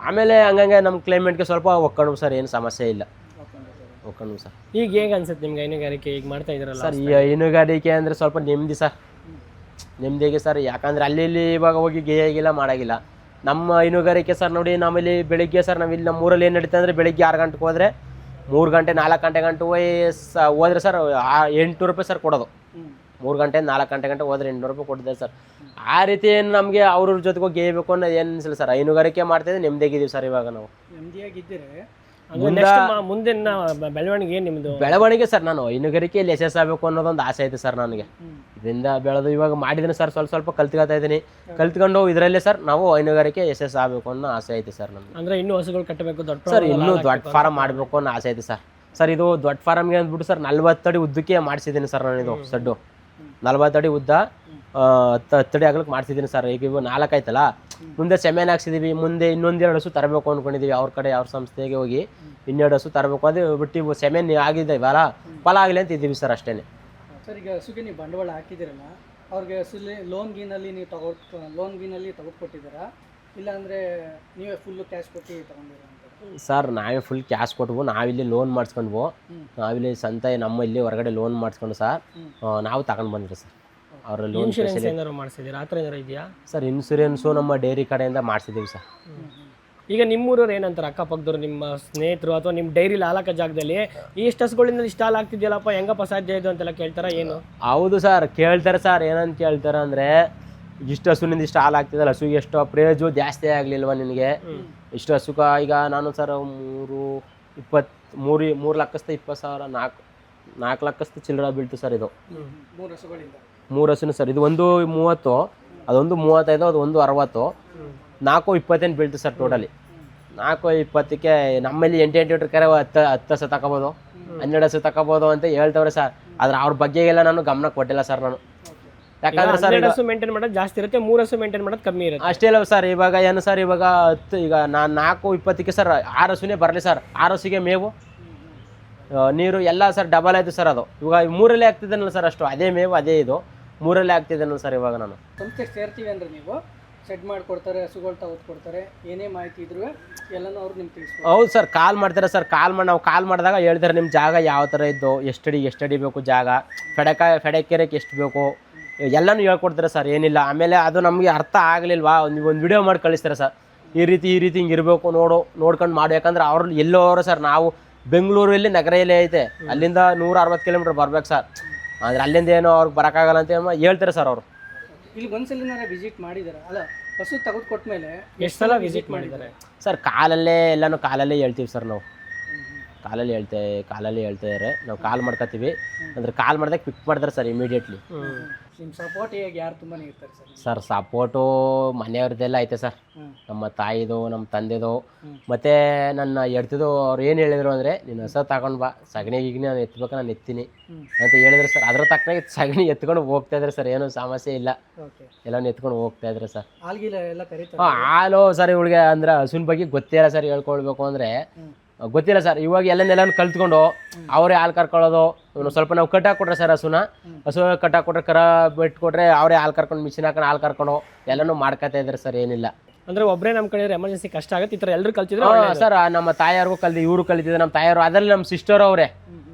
ಆಮೇಲೆ ಹಂಗಂಗೆ ನಮ್ಮ ಕ್ಲೈಮೇಟ್ಗೆ ಸ್ವಲ್ಪ ಒಕ್ಕೊಂಡ್ವು ಸರ್, ಏನು ಸಮಸ್ಯೆ ಇಲ್ಲ, ಒಕ್ಕೊಂಡ್ವು ಸರ್. ಈಗ ಹೇಗೆ ಅನ್ಸುತ್ತೆ ನಿಮ್ಗೆ ಹೈನುಗಾರಿಕೆ ಈಗ ಮಾಡ್ತಾ ಇದ್ರಲ್ಲ ಸರ್ ಈ ಹೈನುಗಾರಿಕೆ ಅಂದರೆ ಸ್ವಲ್ಪ ನೆಮ್ಮದಿ ಸರ್, ನೆಮ್ಮದಿಗೆ ಸರ್. ಯಾಕಂದ್ರೆ ಅಲ್ಲಿ ಇಲ್ಲಿ ಇವಾಗ ಹೋಗಿ ಗೇಯಾಗಿಲ್ಲ ಮಾಡಾಗಿಲ್ಲ. ನಮ್ಮ ಹೈನುಗಾರಿಕೆ ಸರ್ ನೋಡಿ, ನಾವಿಲ್ಲಿ ಬೆಳಿಗ್ಗೆ ಸರ್ ನಾವಿಲ್ಲಿ ನಮ್ಮ ಊರಲ್ಲಿ ಏನು ನಡೀತಾ ಅಂದರೆ ಬೆಳಿಗ್ಗೆ 6 ಗಂಟೆಗೆ ಹೋದರೆ 3 ಗಂಟೆ 4 ಗಂಟೆ ಹೋದ್ರೆ ಸರ್ 800 ರೂಪಾಯಿ ಸರ್ ಕೊಡೋದು. 3 ಗಂಟೆ 4 ಗಂಟೆ ಹೋದ್ರೆ 800 ರೂಪಾಯಿ ಕೊಟ್ಟಿದ್ದಾರೆ ಸರ್. ಆ ರೀತಿ ಏನು ನಮಗೆ ಅವ್ರ ಜೊತೆಗೆ ಹೋಗಿ ಗೇಯಬೇಕು ಅನ್ನೋದು ಏನು ಅನಿಸಿಲ್ಲ ಸರ್. ಹೈನುಗಾರಿಕೆ ಮಾಡ್ತಿದ್ದೆ ನೆಮ್ಮದಿಯಾಗಿದ್ದೀವಿ ಸರ್. ಇವಾಗ ನಾವು ನೆಮ್ಮದಿಯಾಗಿದ್ದರೆ ಮುಂದಿನ ಬೆಳವಣಿಗೆ ನಿಮ್ದು ಬೆಳವಣಿಗೆ ಸರ್, ನಾನು ಹೈನುಗಾರಿಕೆಯಲ್ಲಿ ಯಶಸ್ಸು ಆಗಬೇಕು ಅನ್ನೋದೊಂದು ಆಸೆ ಐತೆ ಸರ್ ನನಗೆ. ಇದರಿಂದ ಬೆಳೆದು ಇವಾಗ ಮಾಡಿದ್ದೀನಿ ಸರ್, ಸ್ವಲ್ಪ ಕಲ್ತ್ಕೊತಾ ಇದ್ದೀನಿ. ಕಲ್ತ್ಕೊಂಡು ಇದರಲ್ಲೇ ಸರ್ ನಾವು ಹೈನುಗಾರಿಕೆ ಯಶಸ್ಸು ಆಗಬೇಕು ಅನ್ನೋ ಆಸೆ ಐತೆ ಸರ್ ನನಗೆ. ಅಂದ್ರೆ ಇನ್ನೂ ಹಸುಗಳು ಕಟ್ಟಬೇಕು ದೊಡ್ಡ ಸರ್, ಇನ್ನೂ ದೊಡ್ಡ ಫಾರಂ ಮಾಡಬೇಕು ಅನ್ನೋ ಆಸೆ ಐತೆ ಸರ್. ಸರ್ ಇದು ದೊಡ್ಡ ಫಾರಮ್ಗೆ ಅಂದ್ಬಿಟ್ಟು ಸರ್ 40 ಅಡಿ ಉದ್ದಕ್ಕೆ ಮಾಡಿಸಿದ್ದೀನಿ ಸರ್ ನಾನು. ಇದು ಸಡ್ಡು 40 ಅಡಿ ಉದ್ದ 10 ಅಡಿ ಅಗಲಕ್ಕೆ ಮಾಡ್ಸಿದ್ದೀನಿ ಸರ್. ಈಗ ಇವು 4 ಆಯ್ತಲ್ಲ, ಮುಂದೆ ಸೆಮೆನ್ ಹಾಕ್ಸಿದೀವಿ. ಮುಂದೆ ಇನ್ನೊಂದೆರಡು ಹಸು ತರಬೇಕು ಅಂದ್ಕೊಂಡಿದ್ದೀವಿ. ಅವ್ರ ಕಡೆ ಅವ್ರ ಸಂಸ್ಥೆಗೆ ಹೋಗಿ 2 ಹಸು ತರಬೇಕು. ಅದು ಬಿಟ್ಟು ಇವು ಸೆಮೆನ್ ಆಗಿದೆ ಇವಲ್ಲ, ಫಲ ಆಗಲಿ ಅಂತ ಇದ್ದೀವಿ ಸರ್, ಅಷ್ಟೇ. ಸರ್ ಈಗ ಹಸುಗೆ ನೀವು ಬಂಡವಾಳ ಹಾಕಿದ್ದೀರಲ್ಲ, ಅವ್ರಿಗೆ ಹಸುಲಿ ಲೋನ್ ಗೀನಲ್ಲಿ ನೀವು ತೆಗೆದುಕೊಟ್ಟಿದ್ದೀರಾ, ಇಲ್ಲಾಂದರೆ ನೀವೇ ಫುಲ್ಲು ಕ್ಯಾಶ್ ಕೊಟ್ಟು ತೊಗೊಂಡಿರ? ಸರ್ ನಾವೇ ಫುಲ್ ಕ್ಯಾಶ್ ಕೊಟ್ವು, ನಾವಿಲ್ಲಿ ಲೋನ್ ಮಾಡಿಸ್ಕೊಂಡ್ವು. ನಾವಿಲ್ಲಿ ಸಂತೆ ನಮ್ಮ ಇಲ್ಲಿ ಹೊರಗಡೆ ಲೋನ್ ಮಾಡಿಸ್ಕೊಂಡು ಸರ್ ನಾವು ತಗೊಂಡು ಬಂದ್ರಿ ಸರ್. ಅವರ ಲೋನ್ ಇನ್ಶೂರೆನ್ಸ್ ಏನಾದ್ರು ಮಾಡಿಸಿದ್ದೀರಾ? ಆ ಥರ ಏನಾರು ಇದೆಯಾ ಸರ್? ಇನ್ಸೂರೆನ್ಸು ನಮ್ಮ ಡೈರಿ ಕಡೆಯಿಂದ ಮಾಡಿಸಿದ್ದೀವಿ ಸರ್. ಈಗ ನಿಮ್ಮೂರವ್ರು ಏನಂತಾರೆ, ಅಕ್ಕಪಕ್ಕದವ್ರು, ನಿಮ್ಮ ಸ್ನೇಹಿತರು ಅಥವಾ ನಿಮ್ಮ ಡೈರಿಲಿ ಹಾಲಕ್ಕ ಜಾಗದಲ್ಲಿ ಇಷ್ಟು ಹಸುಗಳಿಂದ ಇಷ್ಟು ಹಾಲು ಆಗ್ತಿದ್ಯಲ್ಲಪ್ಪ, ಹೆಂಗಪ್ಪ ಸಾಧ್ಯ ಇದು ಅಂತೆಲ್ಲ ಕೇಳ್ತಾರ ಏನು? ಹೌದು ಸರ್, ಕೇಳ್ತಾರೆ ಸರ್. ಏನಂತ ಕೇಳ್ತಾರೆ ಅಂದರೆ, ಇಷ್ಟು ಹಸುವಿನಿಂದ ಇಷ್ಟು ಹಾಲು ಆಗ್ತಿದ್ದಲ್ಲ, ಹಸುಗೆ ಎಷ್ಟು ಪ್ರೇಜು ಜಾಸ್ತಿ ಆಗಲಿಲ್ವ ನಿನಗೆ? ಇಷ್ಟು ಹಸುಕ ಈಗ ನಾನು ಸರ್ 3 ಲಕ್ಷದ 20,000 4 ಲಕ್ಷದ ಚಿಲ್ಲರ ಬೀಳ್ತು ಸರ್. ಇದು 3 ಹಸುನು ಸರ್. ಇದು ಒಂದು 30, ಅದೊಂದು 35, ಅದು ಒಂದು 60, 420 ಬೀಳ್ತು ಸರ್ ಟೋಟಲಿ. 420ಕ್ಕೆ ನಮ್ಮಲ್ಲಿ 8 ಲೀಟ್ರ್ ಕರೆ 10 ಹಸು ತಗೋಬೋದು, 12 ಹಸು ತಗೋಬೋದು ಅಂತ ಹೇಳ್ತವ್ರೆ ಸರ್. ಆದ್ರೆ ಅವ್ರ ಬಗ್ಗೆಗೆಲ್ಲ ನಾನು ಗಮನ ಕೊಟ್ಟಿಲ್ಲ ಸರ್ ನಾನು. ಯಾಕಂದ್ರೆ ಸರ್ 12 ಹಸು ಮೇಂಟೈನ್ ಮಾಡೋದು ಜಾಸ್ತಿ ಇರುತ್ತೆ, 3 ಹಸು ಮೇಂಟೈನ್ ಮಾಡೋದು ಕಮ್ಮಿ ಇರುತ್ತೆ. ಅಷ್ಟೇ ಅಲ್ಲ ಸರ್. ಇವಾಗ ಏನು ಸರ್, ಇವಾಗ 10 ಈಗ ನಾನು 420ಕ್ಕೆ ಸರ್ 6 ಹಸುನೇ ಬರಲಿ ಸರ್. 6 ಹಸುಗೆ ಮೇವು ನೀರು ಎಲ್ಲ ಸರ್ ಡಬಲ್ ಆಯಿತು ಸರ್. ಅದು ಇವಾಗ 3ರಲ್ಲೇ ಆಗ್ತಿದ್ದೇನಲ್ಲ ಸರ್, ಅಷ್ಟು ಅದೇ ಮೇವು ಅದೇ ಇದು 3ರಲ್ಲೇ ಆಗ್ತಿದ್ದೇನಲ್ಲ ಸರ್. ಇವಾಗ ನಾನು ಸಂಸ್ಥೆಗೆ ಸೇರ್ತೀವಿ ಅಂದರೆ ನೀವು ಸೆಟ್ ಮಾಡಿಕೊಡ್ತಾರೆ, ಹಸುಗಳು ತೆಗೆದುಕೊಡ್ತಾರೆ, ಏನೇ ಮಾಹಿತಿ ಇದ್ರೂ ಎಲ್ಲನೂ ಅವ್ರು ನಿಮ್ಗೆ ತಿಳಿಸ್ತಾರೆ. ಹೌದು ಸರ್, ಕಾಲ್ ಮಾಡ್ತಾರೆ ಸರ್. ನಾವು ಕಾಲ್ ಮಾಡಿದಾಗ ಹೇಳ್ತಾರೆ ನಿಮ್ಮ ಜಾಗ ಯಾವ ಥರ ಇದ್ದು, ಎಷ್ಟು ಅಡಿ ಬೇಕು ಜಾಗ, ಫೆಡೆಕೆರೆಗೆ ಎಷ್ಟು ಬೇಕು ಎಲ್ಲನೂ ಹೇಳ್ಕೊಡ್ತಾರೆ ಸರ್. ಏನಿಲ್ಲ ಆಮೇಲೆ ಅದು ನಮಗೆ ಅರ್ಥ ಆಗಲಿಲ್ವಾ, ಒಂದು ವಿಡಿಯೋ ಮಾಡಿ ಕಳಿಸ್ತಾರೆ ಸರ್. ಈ ರೀತಿ ಹಿಂಗೆ ಇರಬೇಕು ನೋಡ್ಕೊಂಡು ಮಾಡಿ. ಯಾಕಂದ್ರೆ ಅವ್ರು ಎಲ್ಲೋರು ಸರ್, ನಾವು ಬೆಂಗಳೂರಲ್ಲಿ ನಗರಲ್ಲೇ ಐತೆ, ಅಲ್ಲಿಂದ 160 ಕಿಲೋಮೀಟ್ರ್ ಬರ್ಬೇಕು ಸರ್. ಆದರೆ ಅಲ್ಲಿಂದ ಏನೋ ಅವ್ರಿಗೆ ಬರೋಕ್ಕಾಗಲ್ಲ ಅಂತ ಹೇಳ್ತಾರೆ ಸರ್ ಅವರು. ಇಲ್ಲಿ ಒಂದ್ಸಲಿನಾರ ವಿಸಿಟ್ ಮಾಡಿದಾರೆ ಅಲ್ಲ, ಹಸು ತೆಗೆದುಕೊಟ್ಮೇಲೆ ಎಷ್ಟು ಸಲ ವಿಸಿಟ್ ಮಾಡಿದ್ದಾರೆ ಸರ್? ಎಲ್ಲನೂ ಕಾಲಲ್ಲೇ ಹೇಳ್ತೀವಿ ಸರ್ ನಾವು. ಕಾಲಲ್ಲಿ ಹೇಳ್ತಾರೆ. ನಾವು ಕಾಲ್ ಮಾಡ್ಕೊತೀವಿ. ಅಂದ್ರೆ ಕಾಲ್ ಮಾಡಿದಾಗ ಪಿಕ್ ಮಾಡ್ತಾರೆ ಸರ್ ಇಮಿಡಿಯೇಟ್ಲಿ. ನಿಮ್ಮ ಸಪೋರ್ಟ್ ಹೇಗೆ ಯಾರು ತುಂಬಾ ಇರ್ತಾರೆ ಸರ್? ಸರ್ ಸಪೋರ್ಟು ಮನೆಯವ್ರದ್ದೆಲ್ಲ ಐತೆ ಸರ್. ನಮ್ಮ ತಾಯಿದು, ನಮ್ಮ ತಂದೆದು, ಮತ್ತು ನನ್ನ ಎಡ್ತಿದ್ದು. ಅವ್ರು ಏನು ಹೇಳಿದ್ರು ಅಂದರೆ, ನೀನು ಹಸ ತಗೊಂಡು ಬಾ, ಸಗಣಿಗೆ ನಾನು ಎತ್ತಬೇಕು, ನಾನು ಎತ್ತೀನಿ ಅಂತ ಹೇಳಿದ್ರು ಸರ್. ಅದ್ರ ತಕ್ಕನಾಗಿ ಸಗಣಿ ಎತ್ಕೊಂಡು ಹೋಗ್ತಾ ಇದ್ರೆ ಸರ್, ಏನೂ ಸಮಸ್ಯೆ ಇಲ್ಲ, ಎಲ್ಲನೂ ಎತ್ಕೊಂಡು ಹೋಗ್ತಾ ಇದ್ರೆ ಸರ್. ಹಾಲು ಸರ್ ಇವಳಿಗೆ ಅಂದ್ರೆ ಹಸುವಿನ ಬಗ್ಗೆ ಗೊತ್ತೇ ಇಲ್ಲ ಸರ್. ಹೇಳ್ಕೊಳ್ಬೇಕು ಅಂದರೆ ಗೊತ್ತಿಲ್ಲ ಸರ್. ಇವಾಗ ಎಲ್ಲನೂ ಕಲ್ತ್ಕೊಂಡು ಅವರೇ ಹಾಲು ಕರ್ಕೊಳ್ಳೋದು. ಸ್ವಲ್ಪ ನಾವು ಕಟ್ಟಾಕೊಟ್ರೆ ಸರ್ ಹಸು ಕಟ್ಟಾಕೊಟ್ರೆ, ಕರ ಬಿಟ್ಕೊಟ್ರೆ ಅವರೇ ಹಾಲು ಕರ್ಕೊಂಡು ಮಿಷಿನ್ ಹಾಕೊಂಡು ಹಾಲು ಕರ್ಕೊಂಡು ಎಲ್ಲನೂ ಮಾಡ್ಕೊತಾ ಇದ್ದಾರೆ ಸರ್. ಏನಿಲ್ಲ ಅಂದ್ರೆ ಒಬ್ಬರೇ ನಮ್ಮ ಕಡೆ ಎಮರ್ಜೆನ್ಸಿ ಕಷ್ಟ ಆಗುತ್ತೆ, ಈ ಥರ ಎಲ್ಲರೂ ಕಲ್ತಿದ್ರು ಸರ್. ನಮ್ಮ ತಾಯಿಯವ್ರಿಗೂ ಇವರು ಕಲಿತಿದ್ರು. ನಮ್ಮ ತಾಯಿಯವರು ಅದರಲ್ಲಿ ನಮ್ಮ ಸಿಸ್ಟರ್ ಅವರೇ,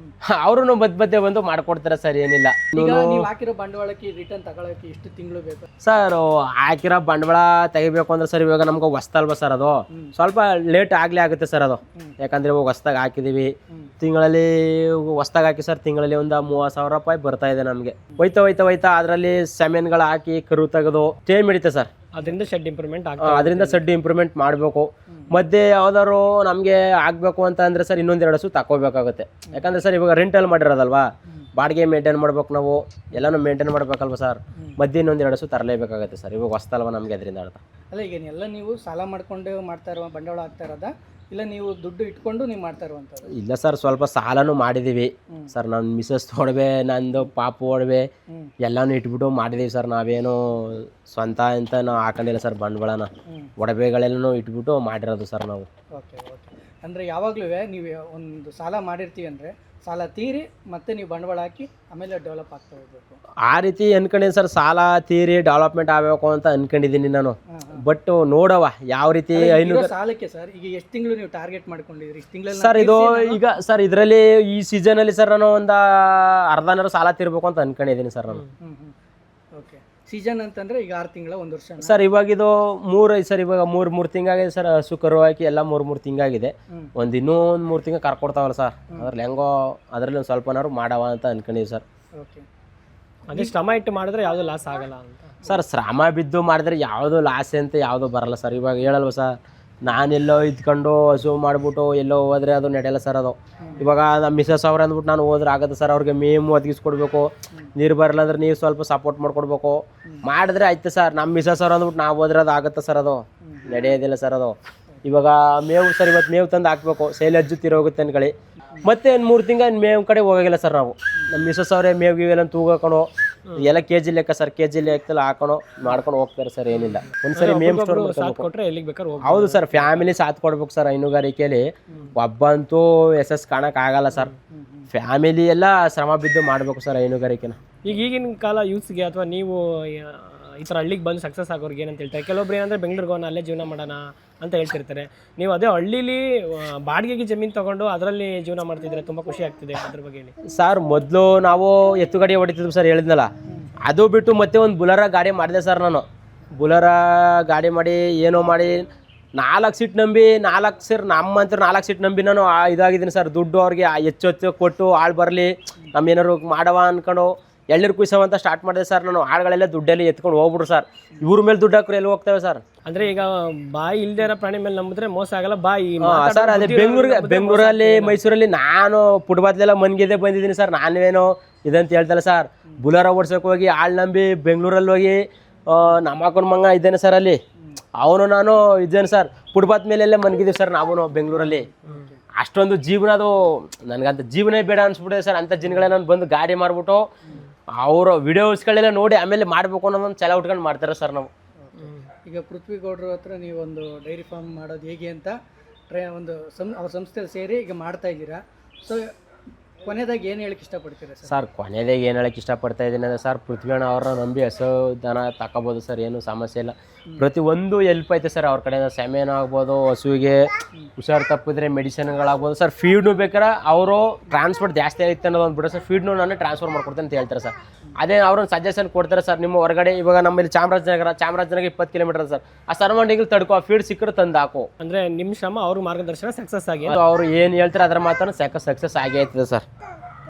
ಅವರು ಮಧ್ಯೆ ಬಂದು ಮಾಡ್ಕೊಡ್ತಾರೆ ಸರ್. ಏನಿಲ್ಲ. ನೀವು ಹಾಕಿರೋ ಬಂಡವಾಳಕ್ಕೆ ರಿಟರ್ನ್ ತಗೊಳಕ್ಕೆ ಎಷ್ಟು ತಿಂಗಳು ಬೇಕು ಸರ್? ಹಾಕಿರೋ ಬಂಡವಾಳ ತೆಗಿಬೇಕು ಅಂದ್ರೆ ಸರ್, ಇವಾಗ ನಮ್ಗೆ ಹೊಸ್ತಲ್ವ ಸರ್, ಅದು ಸ್ವಲ್ಪ ಲೇಟ್ ಆಗುತ್ತೆ ಸರ್. ಅದು ಯಾಕಂದ್ರೆ ಇವಾಗ ಹೊಸ್ದಾಗಿ ಹಾಕಿದೀವಿ. ತಿಂಗಳಲ್ಲಿ ಹೊಸ್ದಾಗಿ ಹಾಕಿ ಸರ್, ತಿಂಗಳಲ್ಲಿ ಒಂದು 30,000 ರೂಪಾಯಿ ಬರ್ತಾ ಇದೆ ನಮಗೆ. ಹೋಯ್ತಾ ಅದರಲ್ಲಿ ಸೆಮೆನ್ಗಳು ಹಾಕಿ ಕರು ತೆಗೆದು ಟೈಮ್ ಹಿಡಿತೆ ಸರ್. ಅದರಿಂದ ಶೆಡ್ ಇಂಪ್ರೂವ್ಮೆಂಟ್ ಮಾಡಬೇಕು. ಮಧ್ಯೆ ಯಾವ್ದಾದ್ರು ನಮಗೆ ಆಗಬೇಕು ಅಂತ ಅಂದರೆ ಸರ್, ಇನ್ನೊಂದೆರಡು ಹಸು ತಗೋಬೇಕಾಗುತ್ತೆ. ಯಾಕಂದರೆ ಸರ್ ಇವಾಗ ರೆಂಟಲ್ಲಿ ಮಾಡಿರೋದಲ್ವಾ, ಬಾಡಿಗೆ ಮೇಂಟೈನ್ ಮಾಡ್ಬೇಕು, ನಾವು ಎಲ್ಲನೂ ಮೇಂಟೈನ್ ಮಾಡ್ಬೇಕಲ್ವ ಸರ್. ಮಧ್ಯೆ ಇನ್ನೊಂದೆರಡು ಹಸು ತರಲೇಬೇಕಾಗುತ್ತೆ ಸರ್. ಇವಾಗ ಹೊಸ್ತಲ್ವ ನಮಗೆ, ಅದರಿಂದ ಅರ್ಥ ಅಲ್ಲ. ಈಗ ಎಲ್ಲ ನೀವು ಸಾಲ ಮಾಡ್ಕೊಂಡು ಮಾಡ್ತಾ ಇರೋ ಬಂಡವಾಳ ಆಗ್ತಾ ಇರೋದಾ, ಇಲ್ಲ ನೀವು ದುಡ್ಡು ಇಟ್ಕೊಂಡು ನೀವು ಮಾಡ್ತಾ ಇರುವಂಥದ್ದು? ಇಲ್ಲ ಸರ್, ಸ್ವಲ್ಪ ಸಾಲನೂ ಮಾಡಿದ್ದೀವಿ ಸರ್. ನನ್ನ ಮಿಸಸ್ ಒಡವೆ, ನಂದು ಪಾಪು ಒಡವೆ ಎಲ್ಲನೂ ಇಟ್ಬಿಟ್ಟು ಮಾಡಿದ್ದೀವಿ ಸರ್. ನಾವೇನು ಸ್ವಂತ ಅಂತ ನಾವು ಹಾಕೊಂಡಿಲ್ಲ ಸರ್ ಬಂಡವಾಳನ. ಒಡವೆಗಳೆಲ್ಲನೂ ಇಟ್ಬಿಟ್ಟು ಮಾಡಿರೋದು ಸರ್ ನಾವು. ಓಕೆ. ಅಂದರೆ ಯಾವಾಗಲೂ ನೀವು ಒಂದು ಸಾಲ ಮಾಡಿರ್ತೀವಿ ಅಂದರೆ ಸಾಲ ತೀರಿ ಮತ್ತೆ ನೀವು ಬಂಡವಾಳ ಹಾಕಿ ಆಮೇಲೆ ಡೆವಲಪ್ ಆಗ್ತಾ ಹೋಗ್ಬೇಕು. ಆ ರೀತಿ ಅನ್ಕೊಂಡಿದ್ದೀನಿ ಸರ್, ಸಾಲ ತೀರಿ ಡೆವಲಪ್ಮೆಂಟ್ ಆಗಬೇಕು ಅಂತ ಅನ್ಕೊಂಡಿದ್ದೀನಿ ನಾನು. ಬಟ್ ನೋಡವ ಯಾವ ರೀತಿ ಇರೋ ಸಾಲಕ್ಕೆ ಸರ್ ಈಗ ಎಷ್ಟು ತಿಂಗಳು ನೀವು ಟಾರ್ಗೆಟ್ ಮಾಡ್ಕೊಂಡಿದ್ರಿ? ಇಷ್ಟು ತಿಂಗಳಲ್ಲಿ ಸರ್ ಇದು ಈಗ ಸರ್ ಇದರಲ್ಲಿ ಈ ಸೀಸನಲ್ಲಿ ಸರ್ ನಾನು ಒಂದು ಅರ್ಧನಾರು ಸಾಲ ತೀರ್ಬೇಕು ಅಂತ ಅನ್ಕೊಂಡಿದ್ದೀನಿ ಸರ್ ನಾನು. ಓಕೆ. ಸೀಸನ್ ಅಂತಂದ್ರೆ ಈಗ 6 ತಿಂಗಳ 1 ವರ್ಷ ಸರ್. ಇವಾಗ ಇದು 3 ಸರ್, ಇವಾಗ ಮೂರು ತಿಂಗಾಗಿದೆ ಸರ್. ಹಸು ಕರು ಹಾಕಿ ಎಲ್ಲ 3 ತಿಂಗಾಗಿದೆ. ಇನ್ನೂ ಒಂದು 3 ತಿಂಗಳು ಕರ್ಕೊಡ್ತಾವಲ್ಲ ಸರ್, ಅದ್ರಲ್ಲಿ ಹೆಂಗೋ ಅದರಲ್ಲಿ ಒಂದು ಸ್ವಲ್ಪನಾರು ಮಾಡವ ಅಂತ ಅನ್ಕೊಂಡಿದ್ದೀವಿ ಸರ್. ಓಕೆ. ಅದೇ ಶ್ರಮ ಇಟ್ಟು ಮಾಡಿದ್ರೆ ಯಾವುದು ಲಾಸ್ ಆಗಲ್ಲ ಅಂತ ಸರ್. ಶ್ರಮ ಬಿದ್ದು ಮಾಡಿದ್ರೆ ಯಾವುದು ಲಾಸ್ ಅಂತ ಯಾವುದು ಬರಲ್ಲ ಸರ್. ಇವಾಗ ಹೇಳಲ್ವ ಸರ್, ನಾನೆಲ್ಲೋ ಇದ್ಕೊಂಡು ಹಸು ಮಾಡಿಬಿಟ್ಟು ಎಲ್ಲೋ ಹೋದ್ರೆ ಅದು ನಡೆಯಲ್ಲ ಸರ್. ಅದು ಇವಾಗ ನಮ್ಮ ಮಿಸಸ್ ಅವ್ರು ಅಂದ್ಬಿಟ್ಟು ನಾನು ಹೋದ್ರೆ ಆಗುತ್ತೆ ಸರ್. ಅವ್ರಿಗೆ ಮೇವು ಒದಗಿಸ್ಕೊಡ್ಬೇಕು, ನೀರು ಬರಲ್ಲ ಅಂದ್ರೆ ನೀವು ಸ್ವಲ್ಪ ಸಪೋರ್ಟ್ ಮಾಡ್ಕೊಡ್ಬೇಕು, ಮಾಡಿದ್ರೆ ಆಯ್ತು ಸರ್. ನಮ್ಮ ಮಿಸಸ್ ಅವ್ರು ಅಂದ್ಬಿಟ್ಟು ನಾವು ಹೋದ್ರೆ ಅದು ಆಗುತ್ತೆ ಸರ್, ಅದು ನಡೆಯೋದಿಲ್ಲ ಸರ್. ಅದು ಇವಾಗ ಮೇವು ಸರ್, ಇವತ್ತು ಮೇವು ತಂದು ಹಾಕ್ಬೇಕು, ಸೇಲಜ್ಜು ತಿರೋಗುತ್ತೆ ಅನ್ಕೊಳ್ಳಿ, ಮತ್ತೆ ಒಂದು 3 ತಿಂಗಳು ಮೇವು ಕಡೆ ಹೋಗಿಲ್ಲ ಸರ್ ನಾವು. ನಮ್ಮ ಮಿಸಸ್ ಅವರೇ ಮೇವು ಗಿವೆಲ್ಲ ತೂಗಾಕೊಂಡು ಎಲ್ಲ ಕೆಜಿ ಲೆಕ್ಕ ಸರ್, ಕೆಜಿ ಲೆಕ್ಕದಲ್ಲಿ ಹಾಕೊಂಡು ಮಾಡ್ಕೊಂಡು ಹೋಗ್ತಾರೆ ಸರ್. ಏನಿಲ್ಲ ಒಂದ್ಸರಿ ಮೇವು ಸ್ಟೋರ್ ಕೊಟ್ರೆ ಎಲ್ಲಿಗೆ ಬೇಕಾದ್ರೆ ಹೌದು ಸರ್. ಫ್ಯಾಮಿಲಿ ಸಾಥ್ ಕೊಡ್ಬೇಕು ಸರ್. ಹೈನುಗಾರಿಕೆಯಲ್ಲಿ ಒಬ್ಬಂತೂ ಕಾಣಕ್ ಆಗಲ್ಲ ಸರ್. ಫ್ಯಾಮಿಲಿ ಎಲ್ಲ ಶ್ರಮ ಬಿದ್ದು ಮಾಡ್ಬೇಕು ಸರ್ ಹೈನುಗಾರಿಕೆನ. ಈಗಿನ ಕಾಲ ಯೂತ್ಸ್ಗೆ ಅಥವಾ ನೀವು ಈ ಥರ ಹಳ್ಳಿಗೆ ಬಂದು ಸಕ್ಸಸ್ ಆಗೋರ್ಗೆ ಏನಂತ ಹೇಳ್ತಾರೆ, ಕೆಲವೊಬ್ರು ಏನಂದರೆ ಬೆಂಗಳೂರಿಗೆ ಹೋಗೋಣ ಅಲ್ಲೇ ಜೀವನ ಮಾಡೋಣ ಅಂತ ಹೇಳ್ತಿರ್ತಾರೆ. ನೀವು ಅದೇ ಹಳ್ಳಿಲಿ ಬಾಡಿಗೆಗೆ ಜಮೀನು ತೊಗೊಂಡು ಅದರಲ್ಲಿ ಜೀವನ ಮಾಡ್ತಿದ್ರೆ ತುಂಬ ಖುಷಿ ಆಗ್ತಿದೆ, ಅದ್ರ ಬಗ್ಗೆ ಹೇಳಿ ಸರ್. ಮೊದಲು ನಾವು ಎತ್ತುಗಾಡಿ ಹೊಡಿತಿದ್ವಿ ಸರ್, ಹೇಳಿದ್ನಲ್ಲ. ಅದು ಬಿಟ್ಟು ಮತ್ತೆ ಒಂದು ಬುಲರ ಗಾಡಿ ಮಾಡಿದೆ ಸರ್ ನಾನು. ಬುಲರ ಗಾಡಿ ಮಾಡಿ ಏನೋ ಮಾಡಿ 4 ಸೀಟ್ ನಂಬಿ 4 ಸೀಟ್ ನಮ್ಮಂತ 4 ಸೀಟ್ ನಂಬಿ ನಾನು ಇದಾಗಿದ್ದೀನಿ ಸರ್. ದುಡ್ಡು ಅವ್ರಿಗೆ ಹೆಚ್ಚು ಕೊಟ್ಟು ಆಳು ಬರಲಿ ನಮ್ಮೇನಾರು ಮಾಡವ ಅಂದ್ಕೊಂಡು ಎಳ್ನೀರು ಕುಯ್ಸವ ಅಂತ ಸ್ಟಾರ್ಟ್ ಮಾಡಿದೆ ಸರ್ ನಾನು. ಆಳುಗಳೆಲ್ಲ ದುಡ್ಡಲ್ಲಿ ಎತ್ಕೊಂಡು ಹೋಗ್ಬಿಟ್ರು ಸರ್. ಇವ್ರ ಮೇಲೆ ದುಡ್ಡು ಹಾಕ್ರೆ ಎಲ್ಲಿ ಹೋಗ್ತೇವೆ ಸರ್? ಅಂದರೆ ಈಗ ಬಾಯಿ ಇಲ್ದೇ ಇರೋ ಪ್ರಾಣಿ ಮೇಲೆ ನಂಬಿದ್ರೆ ಮೋಸ ಆಗಲ್ಲ. ಬಾಯಿ ಸರ್ ಅದೇ ಬೆಂಗಳೂರಲ್ಲಿ ಮೈಸೂರಲ್ಲಿ ನಾನು ಪುಟ್ಬಾದ್ಲೆಲ್ಲ ಮನ್ಗಿದ್ದೆ ಬಂದಿದ್ದೀನಿ ಸರ್. ನಾನೇನೋ ಇದಂತ ಹೇಳ್ತಲ್ಲ ಸರ್. ಬುಲಾರ ಓಡ್ಸೋಕೆ ಹೋಗಿ ಆಳು ನಂಬಿ ಬೆಂಗಳೂರಲ್ಲಿ ಹೋಗಿ ನಮ್ಮ ಅಕ್ಕನ ಮಂಗ ಇದ್ದೇನೆ ಸರ್. ಅಲ್ಲಿ ಅವನು ನಾನು ಇದ್ದೇನೆ ಸರ್. ಫುಟ್ಪಾತ್ ಮೇಲೆಲ್ಲ ಮನ್ಗಿದ್ದೀವಿ ಸರ್ ನಾವು ಬೆಂಗಳೂರಲ್ಲಿ. ಅಷ್ಟೊಂದು ಜೀವನ ಅದು ನನಗಂತ ಜೀವನೇ ಬೇಡ ಅನ್ಸ್ಬಿಟ್ಟಿದೆ ಸರ್. ಅಂಥ ಜನಗಳೇ ನಾನು ಬಂದು ಗಾಡಿ ಮಾಡಿಬಿಟ್ಟು ಅವರ ವಿಡಿಯೋಸ್ಗಳೆಲ್ಲ ನೋಡಿ ಆಮೇಲೆ ಮಾಡಬೇಕು ಅನ್ನೋದೊಂದು ಛಲ ಉಟ್ಕೊಂಡು ಮಾಡ್ತಾರೆ ಸರ್ ನಾವು. ಈಗ ಪೃಥ್ವಿ ಗೌಡ್ರ ಹತ್ರ ನೀವು ಒಂದು ಡೈರಿ ಫಾರ್ಮ್ ಮಾಡೋದು ಹೇಗೆ ಅಂತ ಒಂದು ಅವ್ರ ಸಂಸ್ಥೆಯಲ್ಲಿ ಸೇರಿ ಈಗ ಮಾಡ್ತಾ ಇದ್ದೀರಾ. ಸೊ ಕೊನೆಯದಾಗಿ ಏನು ಹೇಳಕ್ಕೆ ಇಷ್ಟಪಡ್ತೀರಾ ಸರ್? ಸರ್ ಕೊನೆಯದಾಗಿ ಏನು ಹೇಳಕ್ಕೆ ಇಷ್ಟಪಡ್ತಾ ಇದ್ದೀನಿ ಅಂದರೆ ಸರ್, ಪೃಥ್ವಿಯಣ್ಣ ಅವ್ರನ್ನ ನಂಬಿ ಹಸು ದನ ತಗೋಬೋದು ಸರ್, ಏನು ಸಮಸ್ಯೆ ಇಲ್ಲ. ಪ್ರತಿಯೊಂದು ಹೆಲ್ಪ್ ಐತೆ ಸರ್ ಅವ್ರ ಕಡೆಯಿಂದ. ಸೆಮೆನ್ ಆಗ್ಬೋದು, ಹಸುವಿಗೆ ಹುಷಾರು ತಪ್ಪಿದ್ರೆ ಮೆಡಿಸಿನ್ಗಳಾಗ್ಬೋದು ಸರ್. ಫೀಡ್ನು ಬೇಕಾರೆ ಅವರು ಟ್ರಾನ್ಸ್ಪೋರ್ಟ್ ಜಾಸ್ತಿ ಆಯ್ತು ಅನ್ನೋದು ಒಂದು ಬಿಡೋ ಸರ್, ಫೀಡ್ನು ನಾನು ಟ್ರಾನ್ಸ್ಫರ್ ಮಾಡ್ಕೊಡ್ತೇನೆ ಅಂತ ಹೇಳ್ತಾರೆ ಸರ್. ಅದೇ ಅವ್ರೊಂದು ಸಜೆಷನ್ ಕೊಡ್ತಾರೆ ಸರ್. ನಿಮ್ಮ ಹೊರಗಡೆ ಇವಾಗ ನಮ್ಮಲ್ಲಿ ಚಾಮರಾಜನಗರ 20 ಕಿಲೋಮೀಟರ್ ಸರ್. ಆ ಸರೌಂಡಿಂಗ್ ತಡ್ಕೋ, ಆ ಫೀಡ್ ಸಿಕ್ಕರೆ ತಂದು ಹಾಕು. ಅಂದರೆ ನಿಮ್ಮ ಶ್ರಮ ಅವ್ರ ಮಾರ್ಗದರ್ಶನ ಸಕ್ಸಸ್ ಆಗಿ ಅವ್ರು ಏನು ಹೇಳ್ತಾರೆ ಅದ್ರ ಮಾತ್ರ ಸಕ್ಸಸ್ ಆಗೇ ಆಯ್ತದೆ ಸರ್.